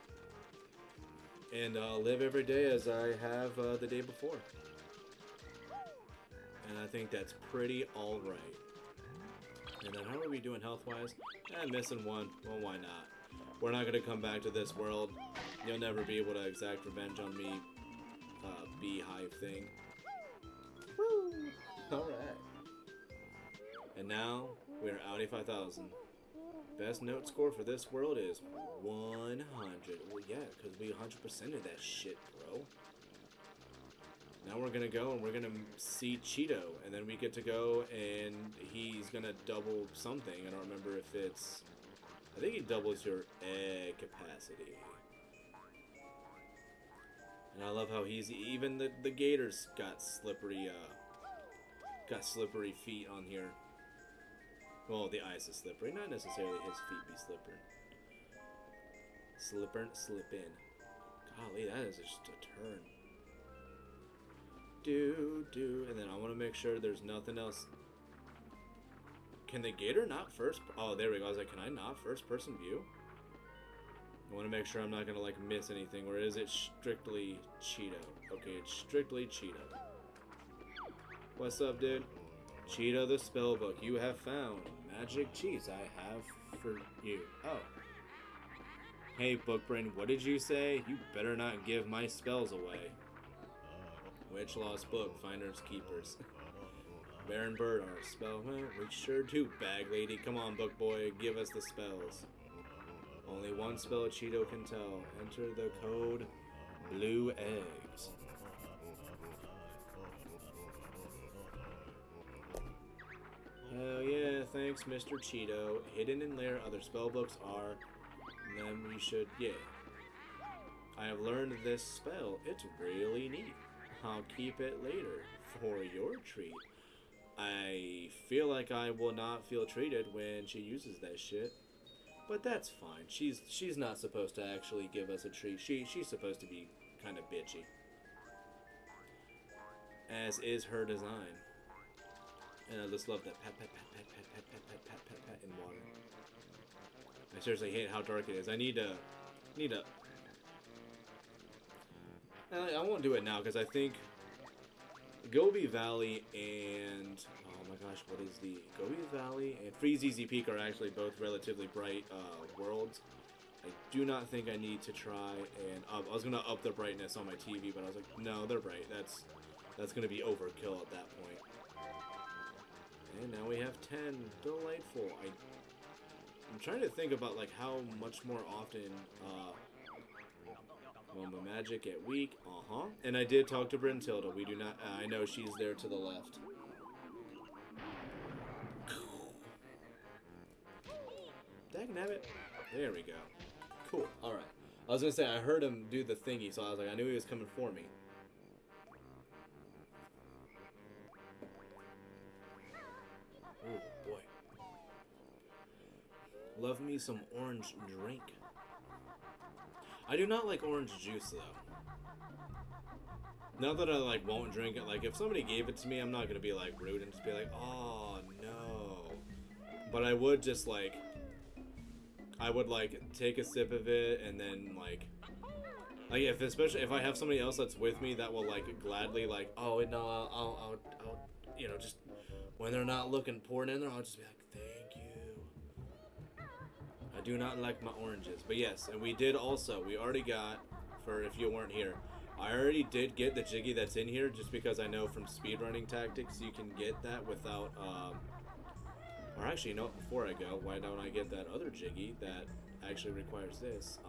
And live every day as I have the day before. And I think that's pretty alright. And then how are we doing health-wise? Missing 1. Well, why not? We're not going to come back to this world. You'll never be able to exact revenge on me. Beehive thing. Woo! Alright. And now, we're Audi 5000. Best note score for this world is 100. Well, yeah, because we 100%ed that shit, bro. Now we're going to go and we're going to see Cheeto. And then we get to go and he's going to double something. I don't remember if it's... I think he doubles your egg capacity. And I love how he's... Even the gators got slippery feet on here. Well, the ice is slippery. Not necessarily his feet be slippery. Slip in. Golly, that is just a turn. And then I want to make sure there's nothing else. Can the gator not first? Oh, there we go. I was like, can I not first person view? I want to make sure I'm not going to, like, miss anything. Or is it strictly Cheeto? Okay, it's strictly Cheeto. What's up, dude? Cheeto the spellbook. You have found magic cheese I have for you. Oh. Hey, Bookbrain, what did you say? You better not give my spells away. Which lost book? Finders keepers. Baron Bird, our spell. Well, we sure do, bag lady. Come on, book boy, give us the spells. Only one spell Cheeto can tell. Enter the code Blue Eggs. Hell yeah, thanks, Mr. Cheeto. Hidden in lair, other spellbooks are. Then you should, yeah. I have learned this spell. It's really neat. I'll keep it later for your treat. I feel like I will not feel treated when she uses that shit. But that's fine. She's not supposed to actually give us a treat. She's supposed to be kind of bitchy. As is her design. And I just love that pat, pat, pat, pat, pat, pat, pat, pat, pat, pat, pat in water. I seriously hate how dark it is. I need to... I won't do it now because I think Gobi Valley and... Oh my gosh, what is the... Gobi Valley and Freeze Easy Peak are actually both relatively bright worlds. I do not think I need to try and... I was going to up the brightness on my TV, but I was like, no, they're bright. That's going to be overkill at that point. And now we have 10. Delightful. I'm trying to think about like how much more often Mama Magic at week. And I did talk to Brintilda. We do not... I know she's there to the left. Dagnabbit. There we go. Cool. Alright. I was going to say, I heard him do the thingy, so I was like, I knew he was coming for me. Oh, boy. Love me some orange drink. I do not like orange juice, though. Not that I, like, won't drink it. Like, if somebody gave it to me, I'm not going to be, like, rude and just be like, oh, no. But I would just, like... I would, like, take a sip of it and then, like... Like, especially if I have somebody else that's with me that will, like, gladly, like, oh, no, I'll you know, just... When they're not looking, pour it in there, I'll just be like, thank you. I do not like my oranges. But yes, and we did also, we already got, for if you weren't here, I already did get the Jiggy that's in here just because I know from speedrunning tactics you can get that without, or actually, no, before I go, why don't I get that other Jiggy that actually requires this?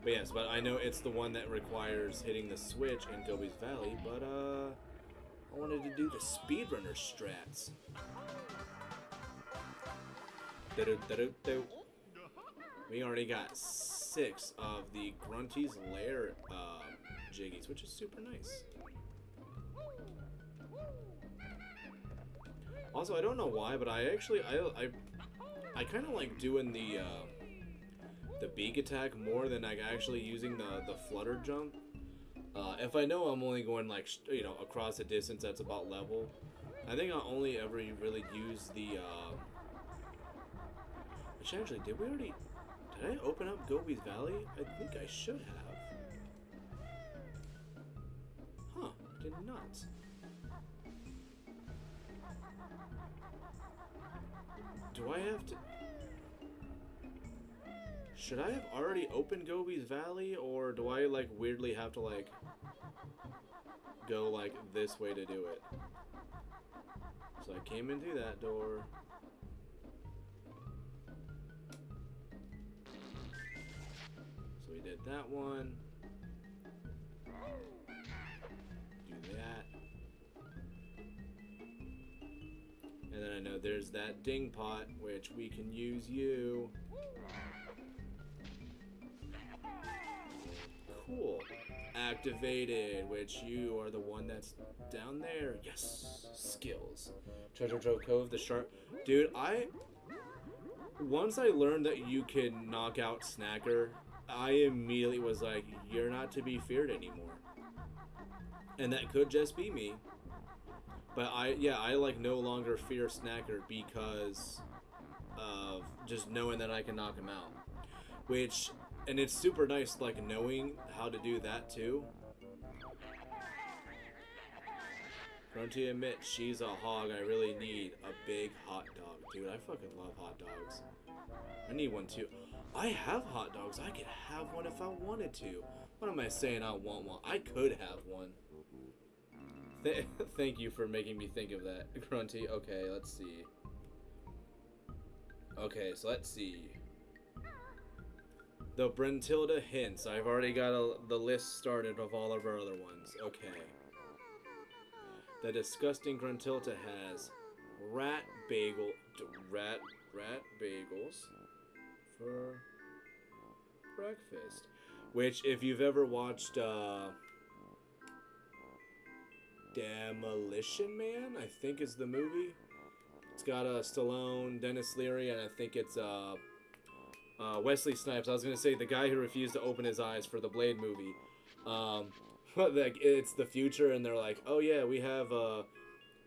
But yes, but I know it's the one that requires hitting the switch in Gobi's Valley, but, I wanted to do the speedrunner strats. Da-do-da-do-do. We already got 6 of the Grunty's Lair Jiggies, which is super nice. Also, I don't know why, but I actually I kind of like doing the beak attack more than like actually using the flutter jump. If I know I'm only going like you know across a distance that's about level, I think I'll only ever really use the. Which actually, did I open up Gobi's Valley? I think I should have. Huh, I did not. Do I have to... Should I have already opened Gobi's Valley, or do I, like, weirdly have to, like, go, like, this way to do it? So I came in through that door. So we did that one. Do that. And then I know there's that ding pot, which we can use you. Cool. Activated, which you are the one that's down there. Yes. Skills. Treasure Trove Cove, the shark. Dude, once I learned that you can knock out Snacker, I immediately was like, you're not to be feared anymore. And that could just be me. But I like no longer fear Snacker because of just knowing that I can knock him out. Which, and it's super nice like knowing how to do that too. Grunty admits she's a hog. I really need a big hot dog. Dude, I fucking love hot dogs. I need one too. I have hot dogs. I could have one if I wanted to. What am I saying I want one? I could have one. Thank you for making me think of that, Grunty. Okay, let's see. Okay, so let's see. The Brentilda hints. I've already got the list started of all of our other ones. Okay. The disgusting Gruntilda has rat bagels for breakfast. Which, if you've ever watched Demolition Man, I think is the movie. It's got Stallone, Dennis Leary, and I think it's Wesley Snipes. I was gonna say the guy who refused to open his eyes for the Blade movie. Like it's the future, and they're like, oh yeah, we have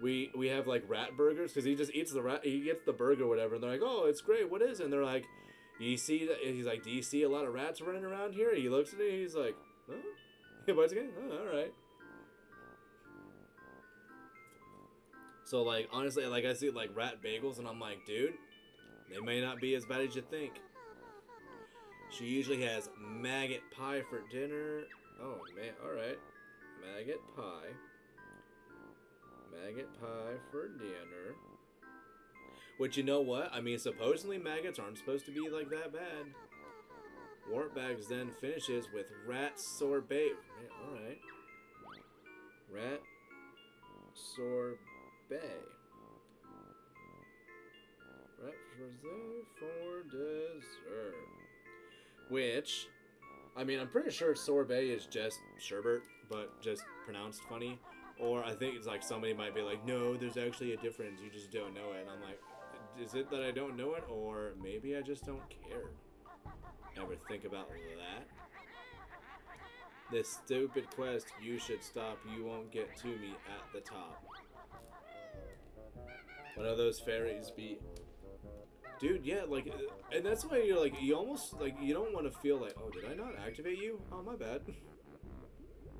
we have like rat burgers because he just eats the rat. He gets the burger, or whatever, and they're like, oh, it's great. What is it? And they're like, he's like, do you see a lot of rats running around here? He looks at it, and he's like, huh? He bites again. Oh, all right. So, like, honestly, like, I see, like, rat bagels, and I'm like, dude, they may not be as bad as you think. She usually has maggot pie for dinner. Oh, man, alright. Maggot pie. Maggot pie for dinner. Which, you know what? I mean, supposedly maggots aren't supposed to be, like, that bad. Wartbags then finishes with rat sorbet. Alright. Rat sorbet. Rat sorbet for dessert. Which, I mean, I'm pretty sure sorbet is just sherbet, but just pronounced funny. Or I think it's like somebody might be like, no, there's actually a difference. You just don't know it. And I'm like, is it that I don't know it? Or maybe I just don't care. Ever think about that? This stupid quest, you should stop. You won't get to me at the top. One of those fairies be... Dude, yeah, like, and that's why you're like, you almost, like, you don't want to feel like, oh, did I not activate you? Oh, my bad.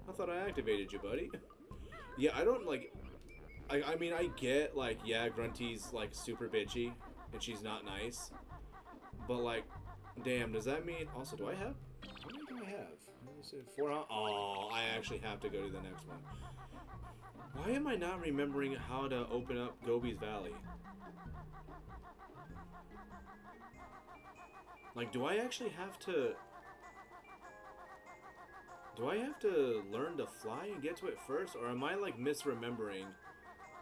I thought I activated you, buddy. Yeah, I don't, like, I mean, I get, like, yeah, Grunty's, like, super bitchy, and she's not nice. But, like, damn, does that mean, also, do I have, how many do I have? Oh, I actually have to go to the next one. Why am I not remembering how to open up Gobi's Valley? Like, do I actually have to... Do I have to learn to fly and get to it first? Or am I, like, misremembering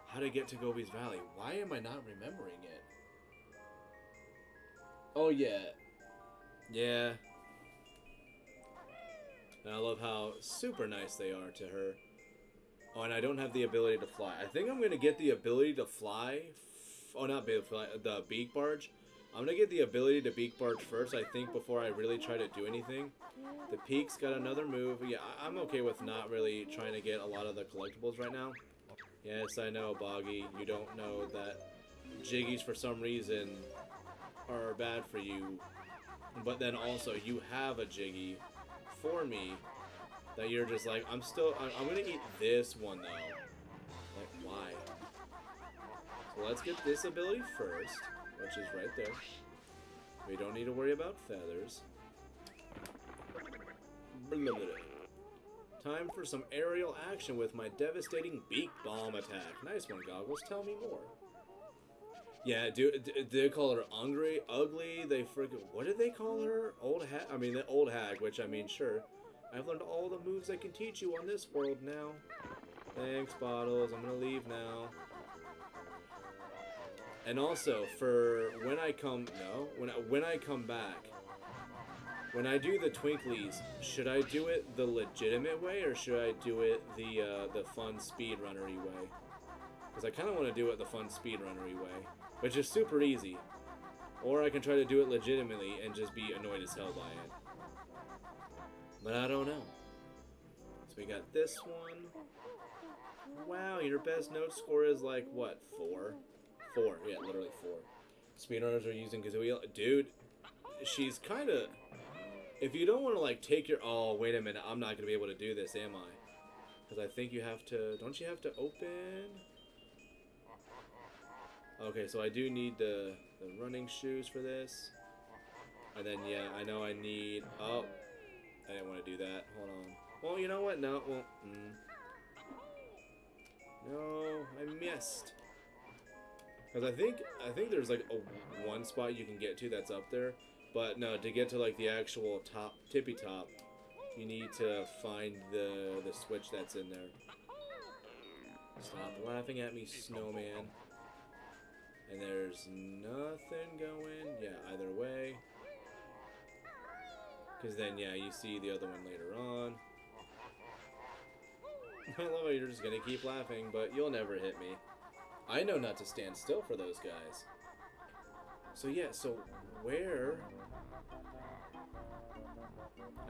how to get to Gobi's Valley? Why am I not remembering it? Oh, yeah. Yeah. And I love how super nice they are to her. Oh, and I don't have the ability to fly. I think I'm going to get the ability to fly. Oh, not the beak barge. I'm going to get the ability to beak barge first, I think, before I really try to do anything. The peak's got another move. Yeah, I'm okay with not really trying to get a lot of the collectibles right now. Yes, I know, Boggy. You don't know that Jiggies, for some reason, are bad for you. But then also, you have a Jiggy for me that you're just like, I'm gonna eat this one though. Like, why? So let's get this ability first, which is right there. We don't need to worry about feathers. Time for some aerial action with my devastating beak bomb attack. Nice one, Goggles. Tell me more. Yeah, dude, they call her ugly. They freaking, what did they call her? Old hag. I mean, the old hag. Which, I mean, sure. I've learned all the moves I can teach you on this world now. Thanks, Bottles. I'm gonna leave now. And also, for when I come, when I come back, when I do the Twinklies, should I do it the legitimate way or should I do it the fun speedrunnery way? Because I kind of want to do it the fun speedrunnery way, which is super easy. Or I can try to do it legitimately and just be annoyed as hell by it. But I don't know. So we got this one. Wow, your best note score is like, what, 4? 4, yeah, literally 4. Speedrunners are using Kazooie. Dude, she's kind of... If you don't want to, like, take your... Oh, wait a minute, I'm not going to be able to do this, am I? Because I think you have to... Don't you have to open... Okay, so I do need the running shoes for this. And then, yeah, I know I need... Oh, I didn't want to do that. Hold on. Well, you know what? No, well... No, I missed. Because I think there's, like, one spot you can get to that's up there. But, no, to get to, like, the actual top, tippy top, you need to find the switch that's in there. Stop laughing at me, snowman. And there's nothing going, yeah, either way. Because then, yeah, you see the other one later on. I love how you're just going to keep laughing, but you'll never hit me. I know not to stand still for those guys. So, yeah, so where...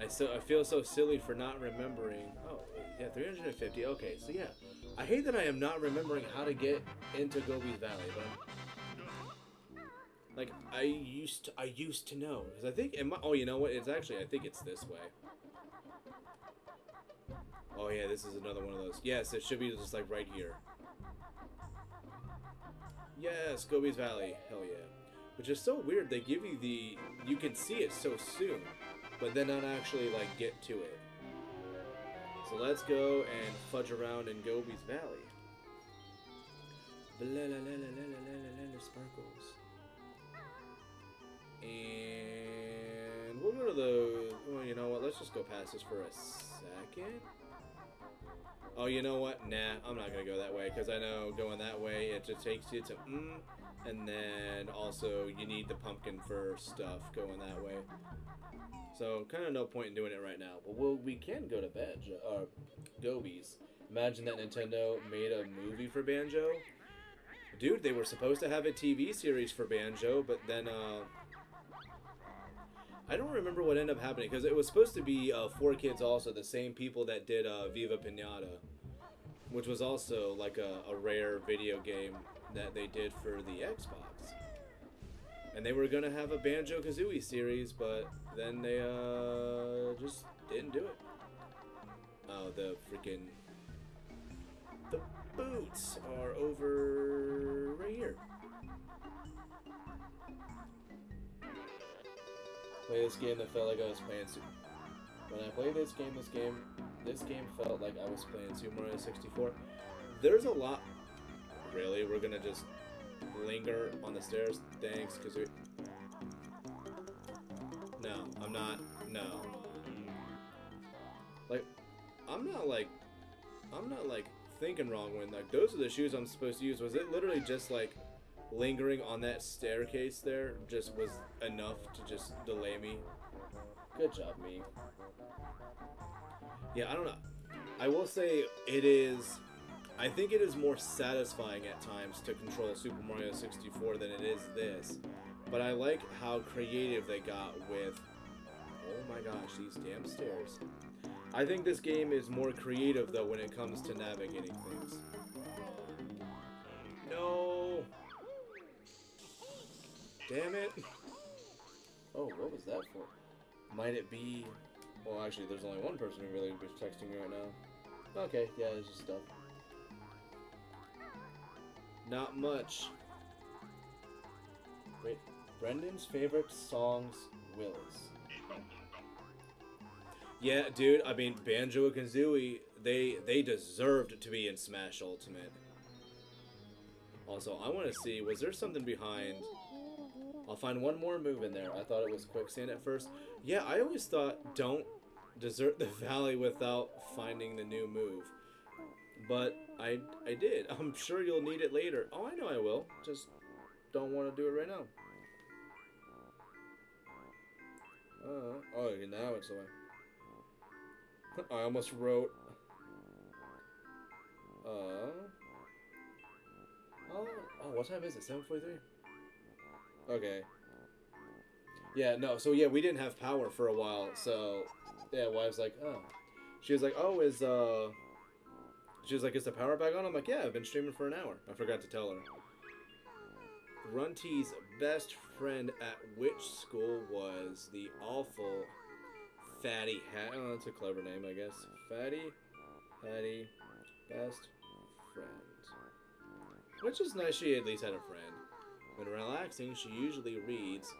I feel so silly for not remembering... Oh, yeah, 350, okay, so yeah. I hate that I am not remembering how to get into Gobi's Valley, but... Like, I used to know. Because I think... Oh, you know what? It's actually... I think it's this way. Oh, yeah, this is another one of those. Yes, it should be just, like, right here. Yes, Gobi's Valley. Hell yeah. Which is so weird. They give you the... You can see it so soon. But then not actually, like, get to it. So let's go and fudge around in Gobi's Valley. Sparkles. And we'll go to the... Well, you know what? Let's just go past this for a second. Oh, you know what? Nah, I'm not going to go that way. Because I know going that way, it just takes you to... and then also, you need the pumpkin for stuff going that way. So, kind of no point in doing it right now. But we can go to Gobi's. Imagine that Nintendo made a movie for Banjo. Dude, they were supposed to have a TV series for Banjo, but then, I don't remember what ended up happening, because it was supposed to be 4Kids also, the same people that did Viva Pinata, which was also like a rare video game that they did for the Xbox. And they were going to have a Banjo Kazooie series, but then they just didn't do it. Oh, the freaking... The boots are over right here. Play this game that felt like I was playing when I played this game felt like I was playing Super Mario 64. There's a lot. Really, we're gonna just linger on the stairs. Thanks, Kazooie. No, I'm not. No. Like, I'm not like thinking wrong when like those are the shoes I'm supposed to use. Was it literally just like lingering on that staircase there just was enough to just delay me? Good job, me. Yeah, I don't know. I will say it is. I think it is more satisfying at times to control Super Mario 64 than it is this. But I like how creative they got with... Oh my gosh, these damn stairs. I think this game is more creative, though, when it comes to navigating things. No! Damn it! Oh, what was that for? Might it be... Well, actually, there's only one person who really is texting me right now. Okay, yeah, it's just stuff. Not much. Wait, Brendan's favorite songs, Willis. Yeah, dude, I mean, Banjo Kazooie, they deserved to be in Smash Ultimate. Also, I want to see, was there something behind... I'll find one more move in there. I thought it was quicksand at first. Yeah, I always thought, don't desert the valley without finding the new move. But I did. I'm sure you'll need it later. Oh, I know I will. Just don't want to do it right now. Oh, now it's away. I almost wrote... Oh, what time is it? 7:43? Okay. Yeah, no, so yeah, we didn't have power for a while, so... Yeah, wife's like, oh. She was like, oh, She was like, is the power back on? I'm like, yeah, I've been streaming for an hour. I forgot to tell her. Grunty's best friend at which school was the awful Fatty Hat? Oh, that's a clever name, I guess. Hattie, best friend. Which is nice, she at least had a friend. When relaxing, she usually reads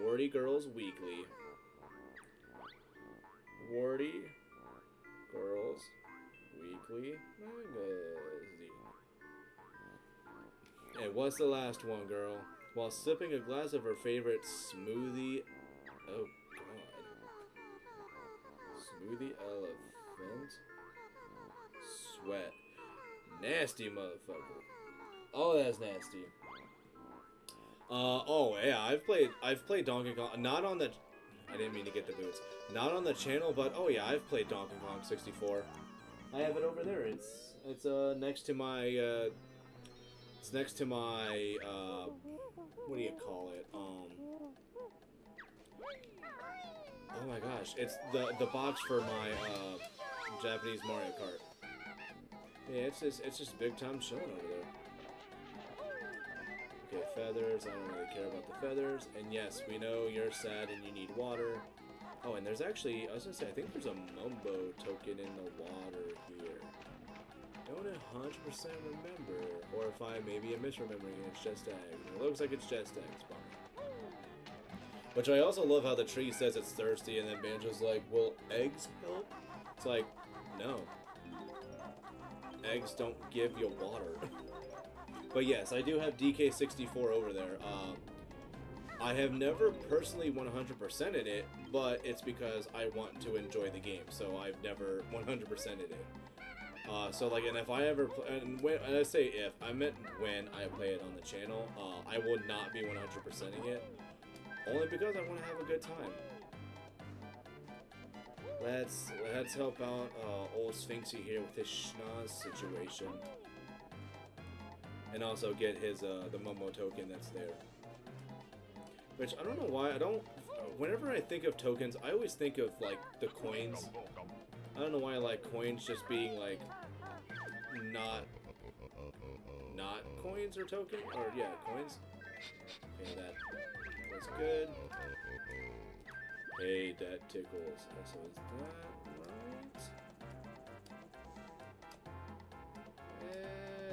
Warty Girls Weekly. Warty Girls Weekly magazine. And what's the last one, girl? While sipping a glass of her favorite smoothie. Oh, God. Smoothie elephant. Sweat. Nasty motherfucker. Oh, that's nasty. Oh yeah, I've played Donkey Kong. Not on the. I didn't mean to get the boots. Not on the channel, but oh yeah, I've played Donkey Kong 64. I have it over there. It's next to my it's next to my what do you call it? Oh my gosh, it's the box for my Japanese Mario Kart. Yeah, it's just big time chilling over there. Okay, feathers. I don't really care about the feathers. And yes, we know you're sad and you need water. Oh, and there's actually, I was gonna say, I think there's a Mumbo token in the water here. Don't 100% remember, or if I maybe am misremembering, it's just eggs. It looks like it's just eggs, bummer. Which I also love how the tree says it's thirsty, and then Banjo's like, "Will eggs help?" It's like, no. Eggs don't give you water. But yes, I do have DK64 over there. I have never personally 100%ed it, but it's because I want to enjoy the game, so I've never 100%ed it. So like, and if I ever, and I say if, I meant when I play it on the channel, I will not be 100%ing it, only because I want to have a good time. Let's help out old Sphinxy here with his schnoz situation. And also get his, the Momo token that's there. Which, I don't know why, whenever I think of tokens, I always think of, like, the coins. I don't know why I like coins just being, like, not coins or token, or, yeah, coins. Okay, that was good. Hey, that tickles. So is that right?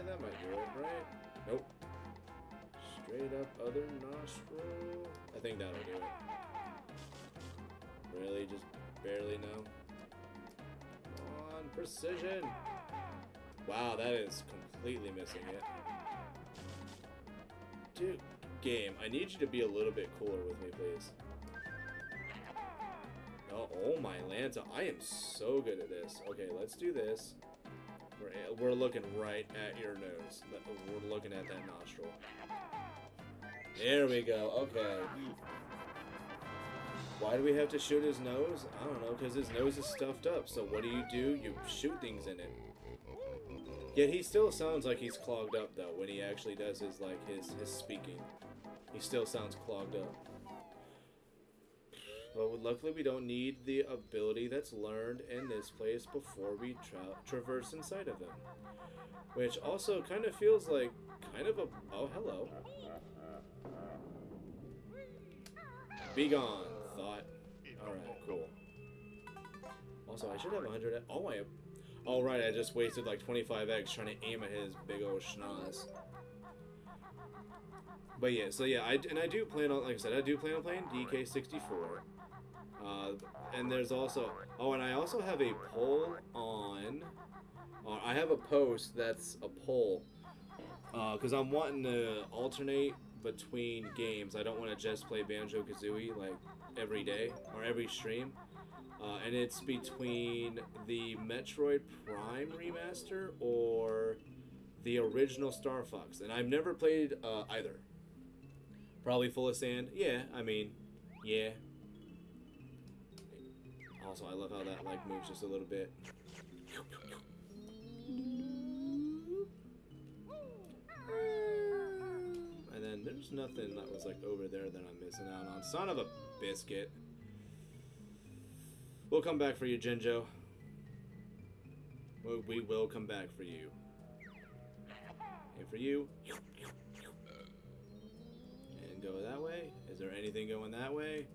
That might do it, right? Nope. Straight up other nostril. I think that'll do it. Really? Just barely no? Precision. Wow, that is completely missing it. Dude, game, I need you to be a little bit cooler with me, please. Oh my Lanta, I am so good at this. Okay, let's do this. We're looking right at your nose. We're looking at that nostril. There we go. Okay. Why do we have to shoot his nose? I don't know, because his nose is stuffed up. So what do? You shoot things in it. Yet he still sounds like he's clogged up, though, when he actually does his speaking. He still sounds clogged up. But luckily we don't need the ability that's learned in this place before we traverse inside of him. Which also kind of feels like kind of a... Oh, hello. Be gone, thought. Alright, cool. Also, I should have 100... Oh, I... Oh, right, I just wasted like 25 eggs trying to aim at his big old schnoz. But yeah, so yeah, I do plan on, like I said, I do plan on playing DK64. And there's also... Oh, and I also have a poll on... I have a post that's a poll. Because I'm wanting to alternate between games. I don't want to just play Banjo Kazooie like every day or every stream. And it's between the Metroid Prime remaster or the original Star Fox. And I've never played either. Probably full of sand. Yeah, I mean, yeah. Also, I love how that like moves just a little bit. And then there's nothing that was like over there that I'm missing out on. Son of a biscuit. We'll come back for you, Jinjo. We will come back for you. And for you. And go that way. Is there anything going that way?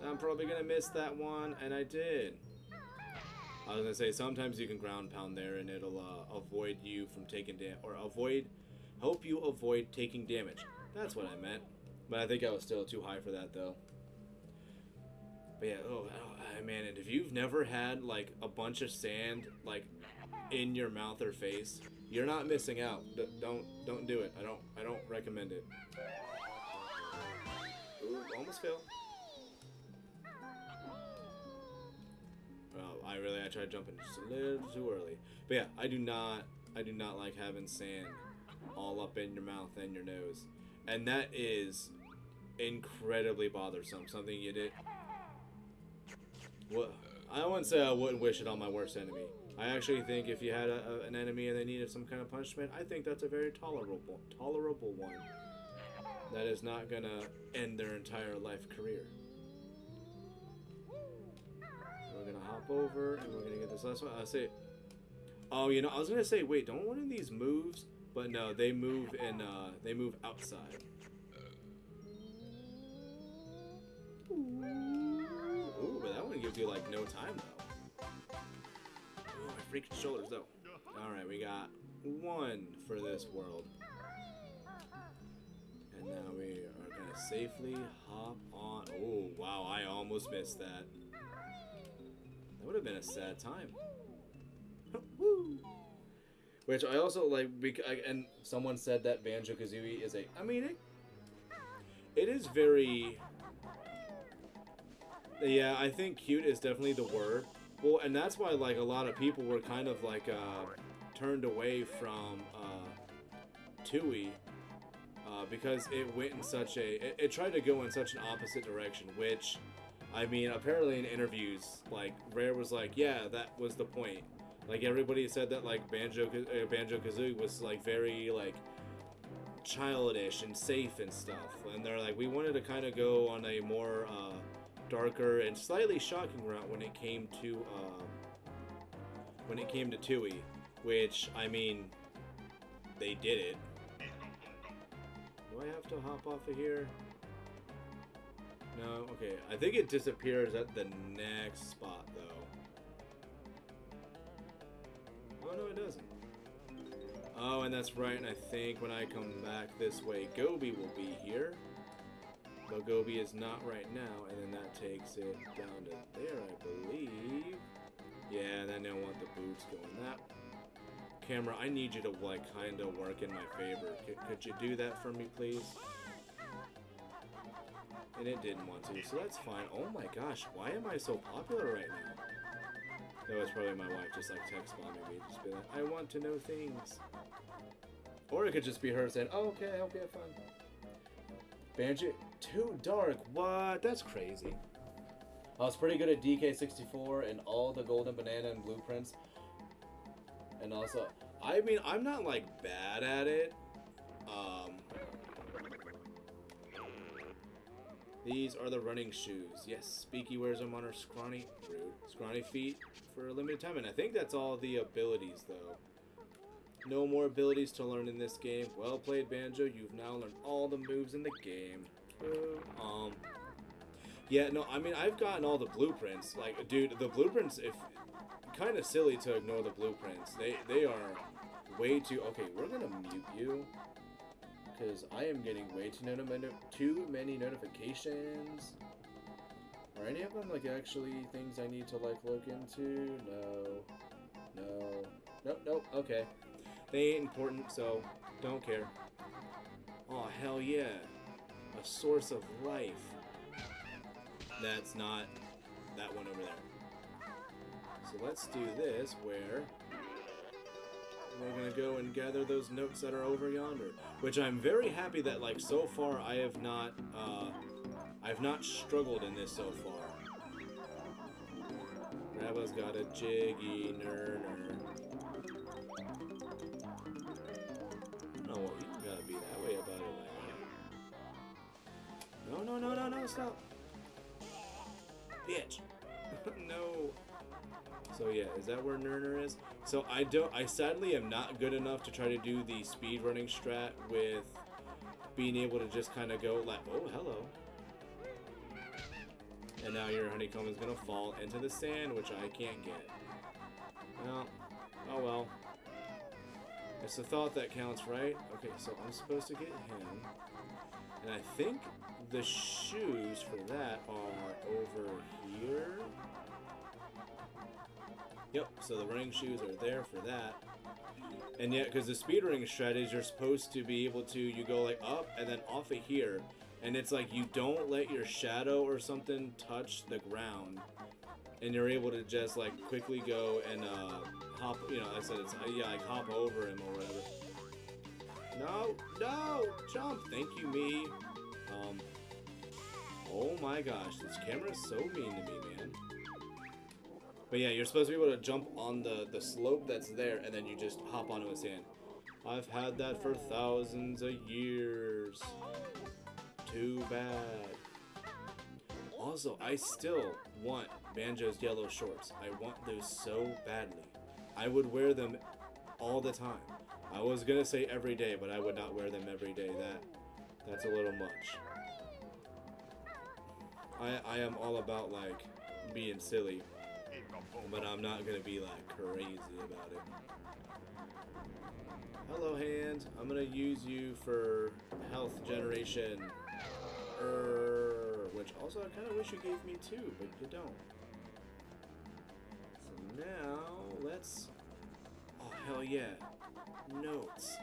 I'm probably gonna miss that one, and I did. I was gonna say sometimes you can ground pound there, and it'll avoid you from taking help you avoid taking damage. That's what I meant. But I think I was still too high for that though. But yeah, oh man, and if you've never had like a bunch of sand like in your mouth or face, you're not missing out. Don't do it. I don't recommend it. Ooh, almost failed. Well, I tried jumping just a little too early. But yeah, I do not like having sand all up in your mouth and your nose. And that is incredibly bothersome. Something you did. Well, I wouldn't say I wouldn't wish it on my worst enemy. I actually think if you had an enemy and they needed some kind of punishment, I think that's a very tolerable one. That is not gonna end their entire life career. We're gonna hop over and we're gonna get this last one. I say, oh, you know, I was gonna say, wait, don't one of these moves? But no, they move and they move outside. Ooh, but that one gives you like no time though. Ooh, my freaking shoulders though. All right, we got one for this world, and now we are gonna safely hop on. Oh wow, I almost missed that. That would have been a sad time. Woo! Which I also like, and someone said that Banjo Kazooie is I mean, it is very. Yeah, I think cute is definitely the word. Well, and that's why like a lot of people were kind of like turned away from Tui because it went in such it tried to go in such an opposite direction, which I mean apparently in interviews like Rare was like, yeah, that was the point. Like everybody said that like Banjo Kazooie was like very like childish and safe and stuff, and they're like we wanted to kind of go on a more darker and slightly shocking route when it came to Tui, which I mean they did it. Do I have to hop off of here? No, okay. I think it disappears at the next spot though. Oh no, it doesn't. Oh, and that's right, and I think when I come back this way, Gobi will be here. But Gobi is not right now, and then that takes it down to there, I believe. I want the boots going that. Camera, I need you to like kind of work in my favor. Could you do that for me, please? And it didn't want to, so that's fine. Oh my gosh, why am I so popular right now? That was probably my wife just like text bombing me, just be like, I want to know things. Or it could just be her saying, oh, okay, I hope you have fun. Banjo, too dark, what? That's crazy. I was pretty good at DK64 and all the golden banana and blueprints. And also, I mean, I'm not like bad at it. These are the running shoes. Yes, Speaky wears them on her scrawny feet for a limited time. And I think that's all the abilities, though. No more abilities to learn in this game. Well played, Banjo. You've now learned all the moves in the game. Yeah, no, I mean, I've gotten all the blueprints. Like, dude, the blueprints, if kind of silly to ignore the blueprints. They are way too... Okay, we're gonna mute you. Because I am getting way too many notifications. Are any of them, like, actually things I need to, like, look into? No. Nope, okay. They ain't important, so don't care. Oh, hell yeah. A source of life. That's not that one over there. So let's do this where we're gonna go and gather those notes that are over yonder. Which I'm very happy that, like, so far I've not struggled in this so far. Grabba's got a jiggy ner. No, you gotta be that way about it, like that. No, stop. Bitch. No. So yeah, is that where Nerner is? So I sadly am not good enough to try to do the speedrunning strat with being able to just kind of go like, oh, hello. And now your honeycomb is gonna fall into the sand, which I can't get. Well, oh well. It's the thought that counts, right? Okay, so I'm supposed to get him. And I think the shoes for that are over here. Yep, so the running shoes are there for that. And yet, because the speedrunning strategy, you're supposed to be able to, you go like up and then off of here. And it's like you don't let your shadow or something touch the ground. And you're able to just like quickly go and hop, you know, I said it's, yeah, like hop over him or whatever. No, jump, thank you, me. Oh my gosh, this camera is so mean to me, man. But yeah, you're supposed to be able to jump on the slope that's there, and then you just hop onto his hand. I've had that for thousands of years. Too bad. Also, I still want Banjo's yellow shorts. I want those so badly. I would wear them all the time. I was gonna say every day, but I would not wear them every day. That's a little much. I am all about like being silly, but I'm not gonna be like crazy about it. Hello, hand. I'm gonna use you for health generation. Which also I kind of wish you gave me too, but you don't. So now let's. Oh hell yeah! Notes.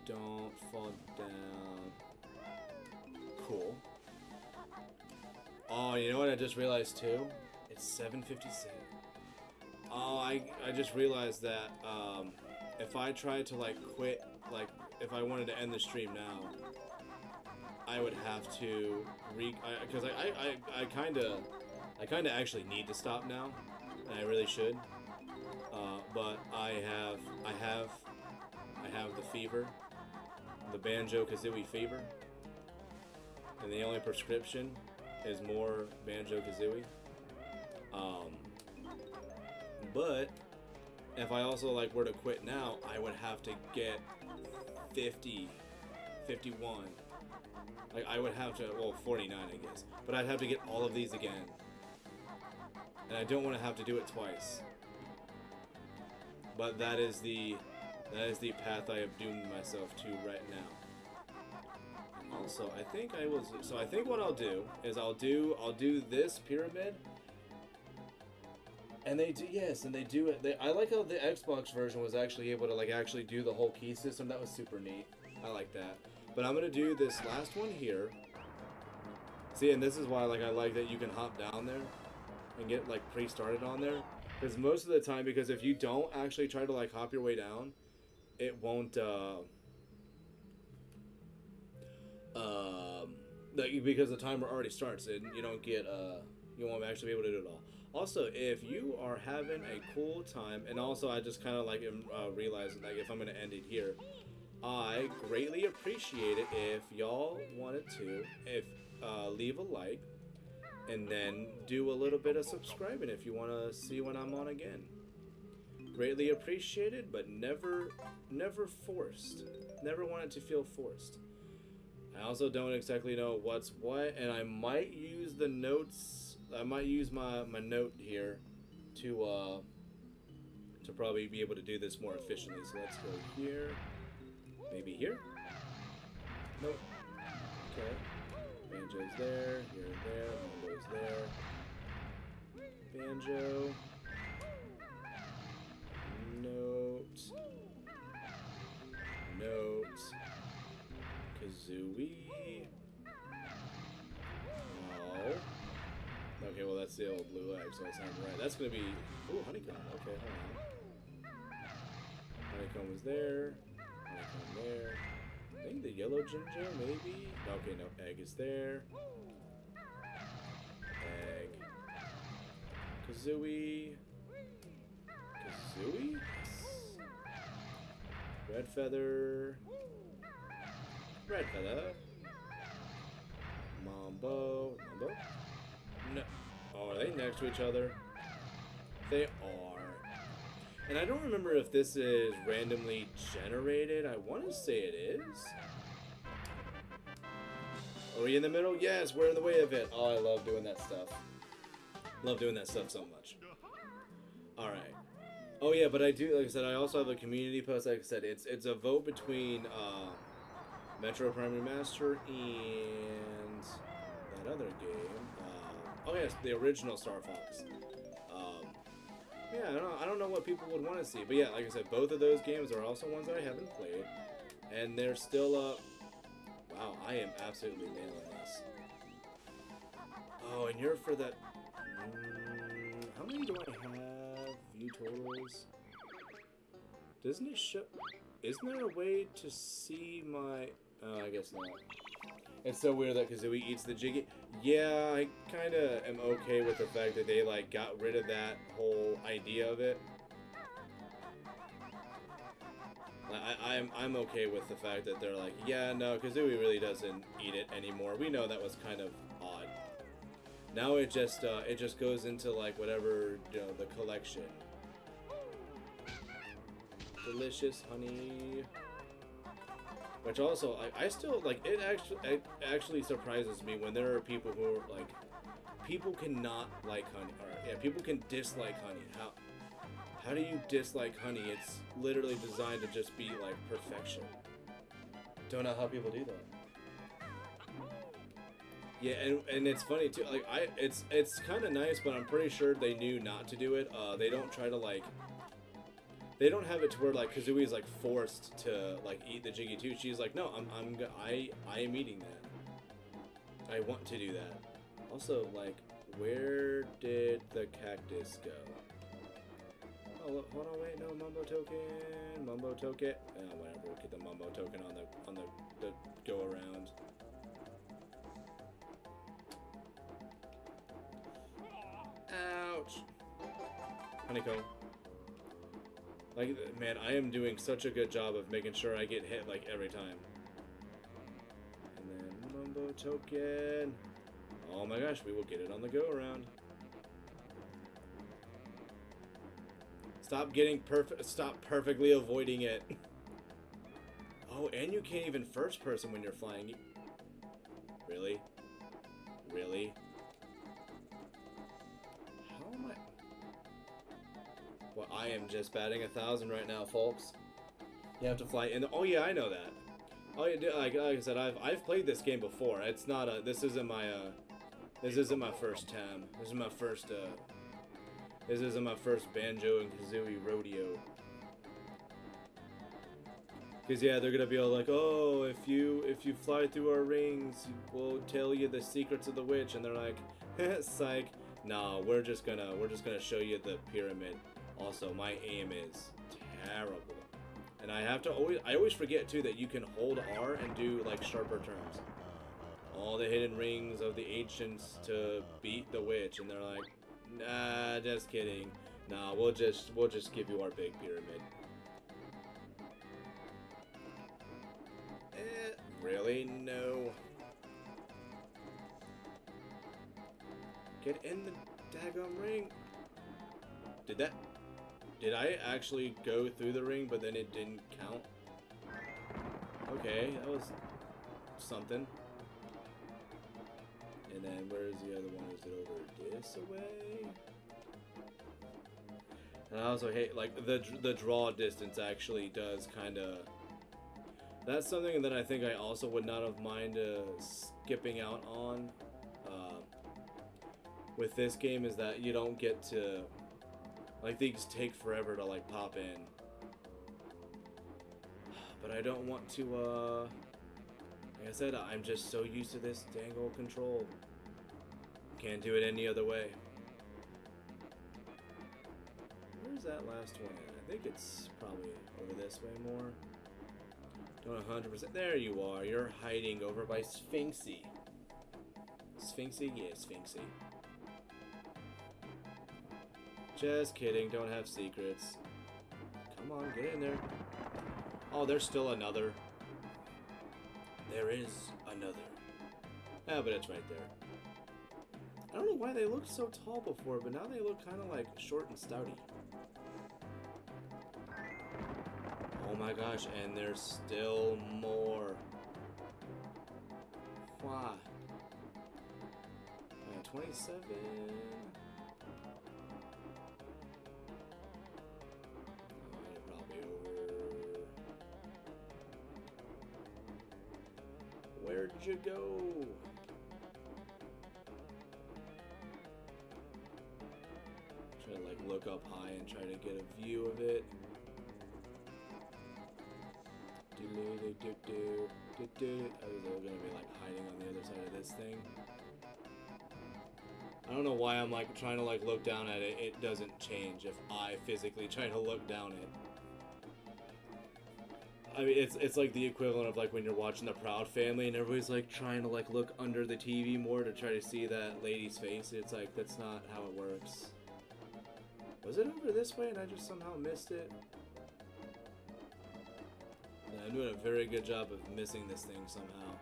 Don't fall down. Cool. Oh, you know what I just realized too? It's 7:57. Oh, I just realized that if I tried to like quit, like if I wanted to end the stream now, I would have to because I kind of actually need to stop now, and I really should. But I have the fever, the Banjo Kazooie fever, and the only prescription is more Banjo Kazooie. But if I also like were to quit now, I would have to get 50, 51. Like I would have to, well, 49 I guess. But I'd have to get all of these again. And I don't want to have to do it twice. But that is the path I have doomed myself to right now. Also, I think I think what I'll do is I'll do this pyramid, And they do, yes, and they do it. I like how the Xbox version was actually able to like actually do the whole key system. That was super neat. I like that. But I'm gonna do this last one here. See, and this is why like I like that you can hop down there and get like pre-started on there. Because most of the time, because if you don't actually try to like hop your way down, it won't. Like, because the timer already starts and you don't get you won't actually be able to do it all. Also, if you are having a cool time, and also I just kind of like realizing like if I'm gonna end it here, I greatly appreciate it if y'all wanted to leave a like and then do a little bit of subscribing if you want to see when I'm on again. Greatly appreciated, but never forced. Never want it to feel forced. I also don't exactly know what's what, and I might use the notes. I might use my note here to probably be able to do this more efficiently. So let's go here. Maybe here? Nope. Okay. Banjo's there. You're there. Mambo's there. Banjo. Note. Note. Kazooie. No. Okay, well that's the old blue egg, so that's not right. That's gonna be... Ooh, honeycomb. Okay, hold on. Honeycomb is there. Honeycomb there. I think the yellow ginger, maybe? Okay, no, egg is there. Egg. Kazooie. Kazooie? Red feather. Red feather. Mambo. Mambo? No. Oh, are they next to each other? They are. And I don't remember if this is randomly generated. I want to say it is. Are we in the middle? Yes, we're in the way of it. Oh, I love doing that stuff. Love doing that stuff so much. Alright. Oh yeah, but I do, like I said, I also have a community post. Like I said, it's a vote between Metro Prime Remaster and that other game. Oh yes, the original Star Fox. Yeah, I don't know what people would want to see, but yeah, like I said, both of those games are also ones that I haven't played, and they're still wow, I am absolutely nailing this. Oh, and you're for that. How many do I have? View totals. Doesn't it show? Isn't there a way to see my? Oh, I guess not. It's so weird that Kazooie eats the Jiggy. Yeah, I kind of am okay with the fact that they like got rid of that whole idea of it. I'm okay with the fact that they're like, yeah, no, Kazooie really doesn't eat it anymore. We know that was kind of odd. Now it just goes into like whatever, you know, the collection. Delicious honey. Which also, I still, like, it actually surprises me when there are people who are, like, people cannot like honey, or, yeah, people can dislike honey. How do you dislike honey? It's literally designed to just be, like, perfection. Don't know how people do that. Yeah, and it's funny, too, like, it's kind of nice, but I'm pretty sure they knew not to do it. They don't try to, like... They don't have it to where like Kazooie is like forced to like eat the Jiggy too. She's like, no, I am eating that. I want to do that. Also, like, where did the cactus go? Oh, look, hold on, wait, no, Mumbo token, Mumbo token. Whatever, we'll get the Mumbo token on the go around. Ouch. Honeycomb. Like, man, I am doing such a good job of making sure I get hit, like, every time. And then, Mumbo token. Oh my gosh, we will get it on the go-around. Stop perfectly avoiding it. Oh, and you can't even first person when you're flying. Really? Really? How am I... Well, I am just batting 1,000 right now, folks. You have to fly in. Oh yeah, I know that. Oh yeah, like I said, I've played this game before. It's not a. This isn't my. This isn't my first time. This is my first. This isn't my first Banjo and Kazooie rodeo. Cause yeah, they're gonna be all like, oh, if you fly through our rings, we'll tell you the secrets of the witch, and they're like, psych. Nah, we're just gonna show you the pyramid. Also, my aim is terrible, and I always forget too that you can hold R and do like sharper turns. All the hidden rings of the ancients to beat the witch, and they're like, nah, just kidding. Nah, we'll just give you our big pyramid. Really? No. Get in the daggum ring. Did I actually go through the ring, but then it didn't count? Okay, that was something. And then where's the other one? Is it over this way? And I also hate, like, the draw distance actually does kind of... That's something that I think I also would not have minded skipping out on with this game, is that you don't get to, like, these take forever to like pop in. But I don't want to, like I said, I'm just so used to this dang old control. Can't do it any other way. Where's that last one at? I think it's probably over this way more. Don't 100%. There you are. You're hiding over by Sphinxy. Sphinxy? Yeah, Sphinxy. Just kidding. Don't have secrets. Come on, get in there. Oh, there's still another. There is another. Ah, but it's right there. I don't know why they looked so tall before, but now they look kind of like short and stouty. Oh my gosh, and there's still more. Wow. 27. Oh, probably over. Where'd you go? Try to like look up high and try to get a view of it. Oh, they're gonna be like hiding on the other side of this thing. I don't know why I'm like trying to like look down at it. It doesn't change if I physically try to look down it. I mean, it's like the equivalent of like when you're watching The Proud Family and everybody's like trying to like look under the TV more to try to see that lady's face. It's like, that's not how it works. Was it over this way and I just somehow missed it? I'm doing a very good job of missing this thing somehow.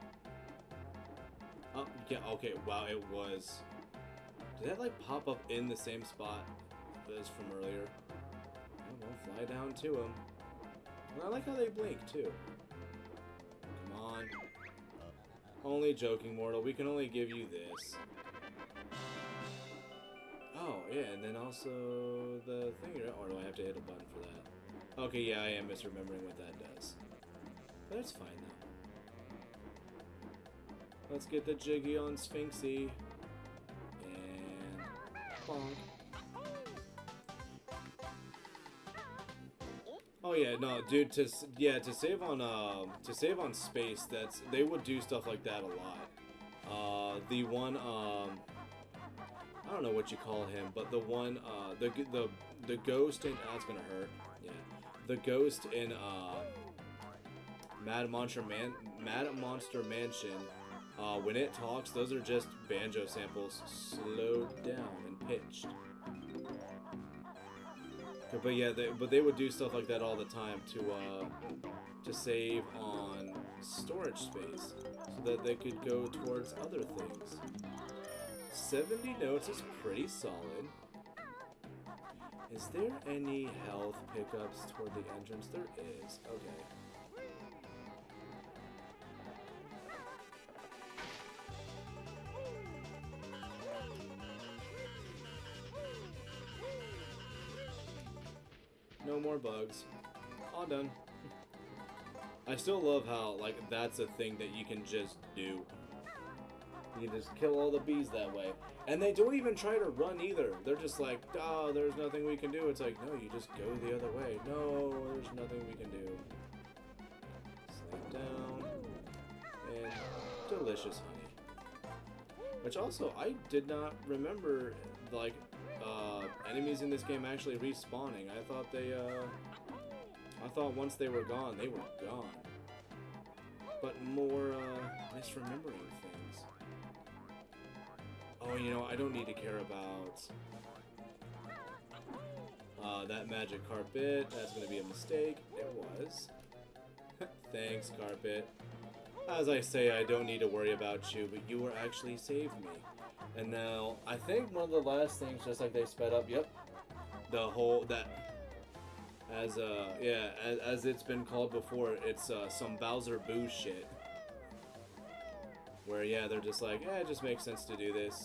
Oh, yeah, okay, wow, it was. Did that like pop up in the same spot as from earlier? Oh, well, fly down to him. And I like how they blink too. Come on. Only joking, mortal. We can only give you this. Oh, yeah, and then also the thing. Or do I have to hit a button for that? Okay, yeah, I am misremembering what that does. But it's fine now. Let's get the jiggy on Sphinxy. And bonk. Oh yeah, no, dude. To save on space. They would do stuff like that a lot. The one I don't know what you call him, but the one the ghost in that's gonna hurt. Yeah, the ghost in Mad Monster Mansion. When it talks, those are just banjo samples slowed down and pitched. But yeah, they would do stuff like that all the time to save on storage space, so that they could go towards other things. 70 notes is pretty solid. Is there any health pickups toward the entrance? There is. Okay. No more bugs. All done. I still love how, like, that's a thing that you can just do. You just kill all the bees that way. And they don't even try to run either. They're just like, oh, there's nothing we can do. It's like, no, you just go the other way. No, there's nothing we can do. Slap down. And delicious honey. Which also, I did not remember, like, enemies in this game actually respawning. I thought once they were gone, they were gone. But more, misremembering things. Oh, you know, I don't need to care about that magic carpet. That's going to be a mistake. It was. Thanks, carpet. As I say, I don't need to worry about you, but you were actually saved me. And now, I think one of the last things, just like they sped up, yep, the whole, as it's been called before, it's some Bowser Boo shit. Where, yeah, they're just like, yeah, it just makes sense to do this.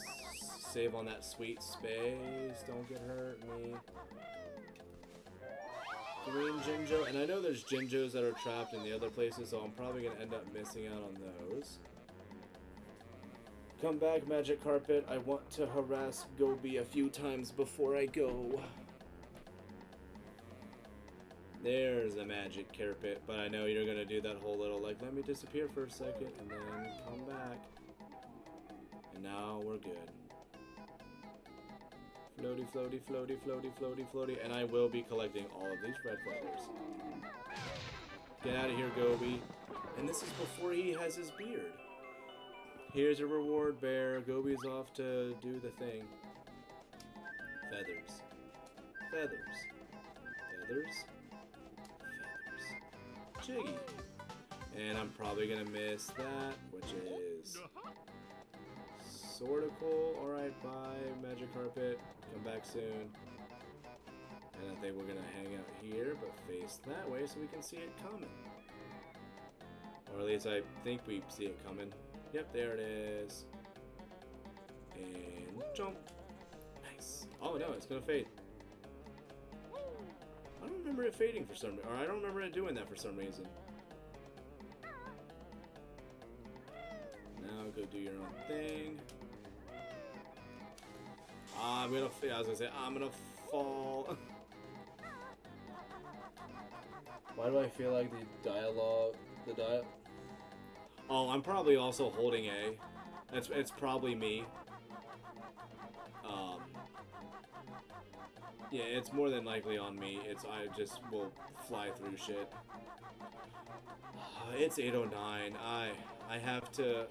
Save on that sweet space, don't get hurt, me. Green Jinjo, and I know there's Jinjos that are trapped in the other places, so I'm probably going to end up missing out on those. Come back, Magic Carpet. I want to harass Gobi a few times before I go. There's a Magic Carpet, but I know you're going to do that whole little, like, let me disappear for a second, and then come back. And now we're good. Floaty, floaty, floaty, floaty, floaty, floaty, and I will be collecting all of these red feathers. Get out of here, Gobi. And this is before he has his beard. Here's a reward bear. Gobi's off to do the thing. Feathers. Feathers. Feathers. Feathers. Jiggy. And I'm probably gonna miss that, which is sorta cool. Alright, bye, Magic Carpet. Come back soon. And I think we're gonna hang out here, but face that way so we can see it coming. Or at least I think we see it coming. Yep, there it is. And jump. Nice. Oh no, it's gonna fade. I don't remember it fading for some reason. Or I don't remember it doing that for some reason. Now go do your own thing. I was gonna say, I'm gonna fall. Why do I feel like Oh, I'm probably also holding A. It's probably me. Yeah, it's more than likely on me. I just will fly through shit. It's 8:09. I have to.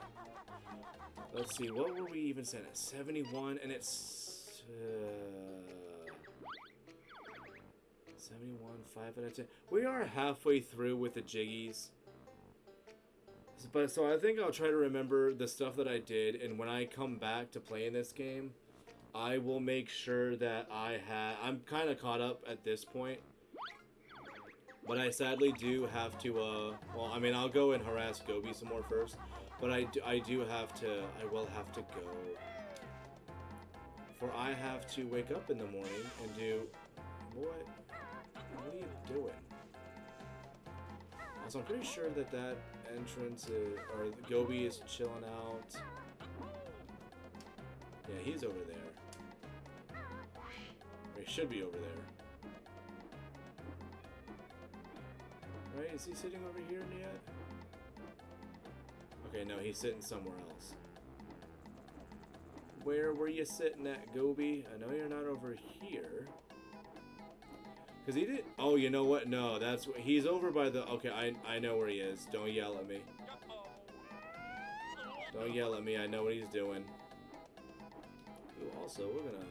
Let's see. What were we even saying? At 71, and it's 71. 5 out of 10. We are halfway through with the Jiggies. But so I think I'll try to remember the stuff that I did, and when I come back to playing this game, I will make sure that I'm kind of caught up at this point. But I sadly do have to, well, I mean, I'll go and harass Gobi some more first, but I will have to go. For I have to wake up in the morning and do, what are you doing? So I'm pretty sure that entrance is, or Gobi is chilling out. Yeah, he's over there. Or he should be over there. Right, is he sitting over here yet? Okay, no, he's sitting somewhere else. Where were you sitting at, Gobi? I know you're not over here. Because he did. Oh, you know what? No, that's what he's over by the. Okay, I know where he is. Don't yell at me. Don't yell at me. I know what he's doing. Ooh, also, we're gonna.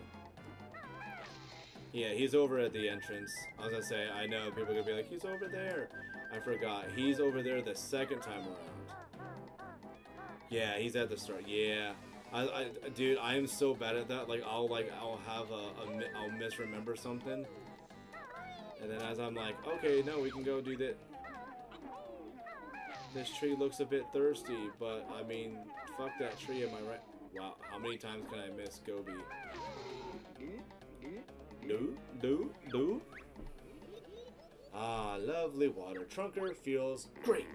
Yeah, he's over at the entrance. I was gonna say, I know people are gonna be like, he's over there. I forgot. He's over there the second time around. Yeah, he's at the start. Yeah. Dude, I am so bad at that. I'll misremember something. And then as I'm like, okay, no, we can go do that. This tree looks a bit thirsty, but I mean, fuck that tree, am I right? Wow, how many times can I miss Gobi? Do. Ah, lovely water. Trunker feels great.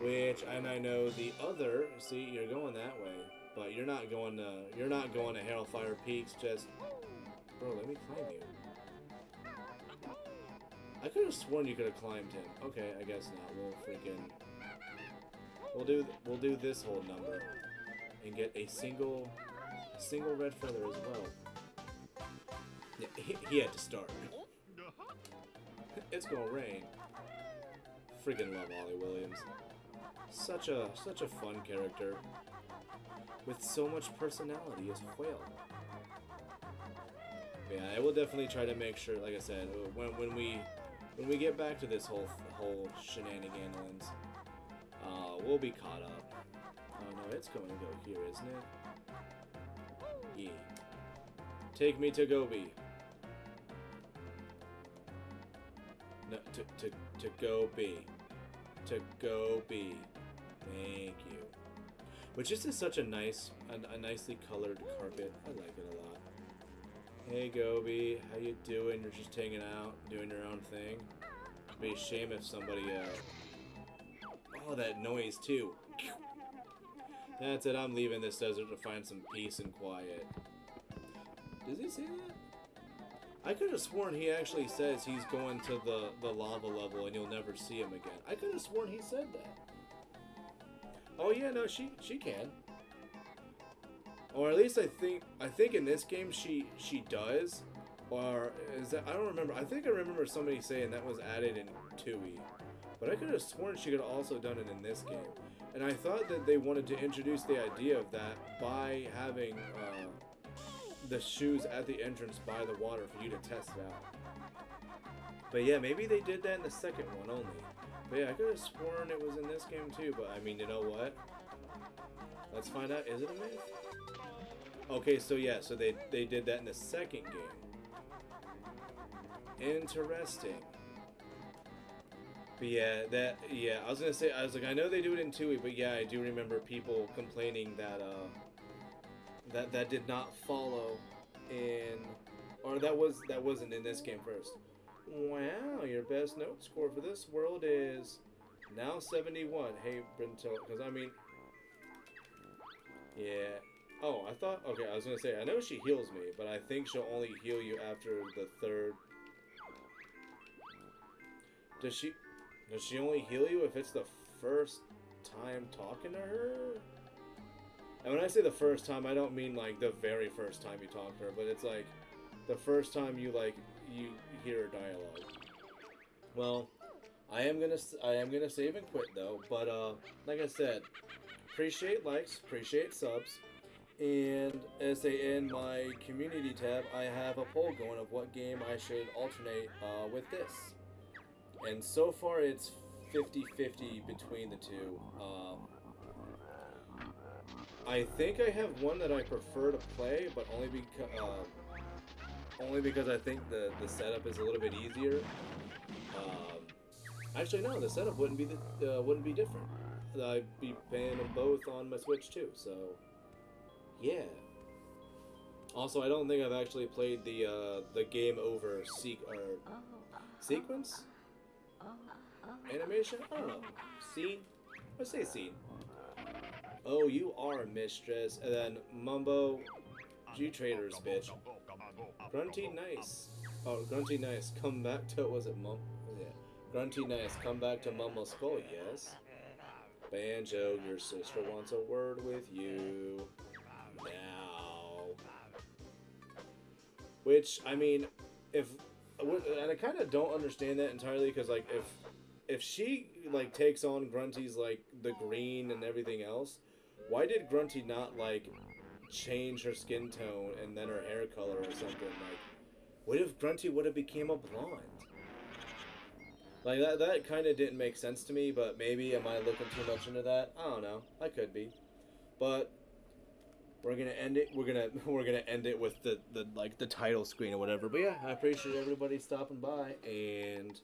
Which, and I know the other. See, you're going that way, but you're not going to. You're not going to Hellfire Peaks. Just, bro, let me climb you. I could have sworn you could have climbed him. Okay, I guess not. We'll freaking. We'll do this whole number, and get a single red feather as well. Yeah, he had to start. It's gonna rain. Freaking love Ollie Williams. Such a fun character with so much personality as well. Yeah, I will definitely try to make sure. Like I said, when we get back to this whole shenanigans, we'll be caught up. Oh no, it's going to go here, isn't it? Yeah. Take me to Gobi. No, to Gobi. To Gobi. Thank you. Which this is such a nice, a nicely colored carpet. I like it a lot. Hey Gobi, how you doing? You're just hanging out, doing your own thing. It'd be a shame if somebody, oh, that noise too. That's it, I'm leaving this desert to find some peace and quiet. Does he say that? I could have sworn he actually says he's going to the lava level and you'll never see him again. I could have sworn he said that. Oh yeah, no, she can. Or at least I think in this game she does. Or is that, I don't remember. I think I remember somebody saying that was added in 2E. But I could have sworn she could have also done it in this game. And I thought that they wanted to introduce the idea of that by having the shoes at the entrance by the water for you to test it out. But yeah, maybe they did that in the second one only. But yeah, I could have sworn it was in this game too, but I mean, you know what? Let's find out. Is it a myth? Okay, so yeah, so they did that in the second game. Interesting. But yeah, I was gonna say, I was like, I know they do it in 2E, but yeah, I do remember people complaining that that did not follow in, or that wasn't in this game first. Wow, your best note score for this world is now 71. Hey, Brintel, because I mean, yeah. Oh, I thought, okay, I was gonna say, I know she heals me, but I think she'll only heal you after the third. Does she only heal you if it's the first time talking to her? And when I say the first time, I don't mean like the very first time you talk to her, but it's like the first time you hear her dialogue. Well, I am gonna save and quit though, but like I said, appreciate likes, appreciate subs, and as they end my community tab, I have a poll going of what game I should alternate with this. And so far it's 50-50 between the two. I think I have one that I prefer to play, but only because I think the setup is a little bit easier. Actually, no, the setup wouldn't be different. I'd be playing them both on my Switch too. So, yeah. Also, I don't think I've actually played the game over sequence. Animation? I don't know. Scene? Let's say scene. Oh, you are a mistress. And then Mumbo, G-Traders, bitch. Grunty Nice. Oh, Grunty Nice, come back to, was it Mum? Yeah. Grunty Nice, come back to Mumbo Skull, yes. Banjo, your sister wants a word with you. Now. Which, I mean, and I kind of don't understand that entirely, because, like, if she, like, takes on Grunty's, like, the green and everything else, why did Grunty not, like, change her skin tone and then her hair color or something? Like, what if Grunty would have became a blonde? Like, that kind of didn't make sense to me, but maybe am I looking too much into that? I don't know. I could be. But we're gonna end it. We're gonna end it with the like the title screen or whatever. But yeah, I appreciate everybody stopping by. And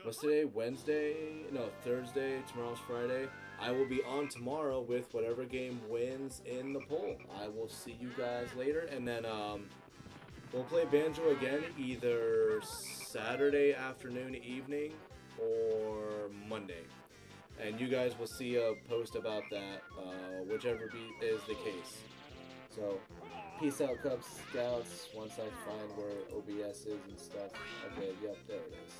what's today? Wednesday? No, Thursday. Tomorrow's Friday. I will be on tomorrow with whatever game wins in the poll. I will see you guys later, and then we'll play Banjo again either Saturday afternoon, evening, or Monday. And you guys will see a post about that, whichever is the case. So, peace out, Cub Scouts. Once I find where OBS is and stuff. Okay, yep, there it is.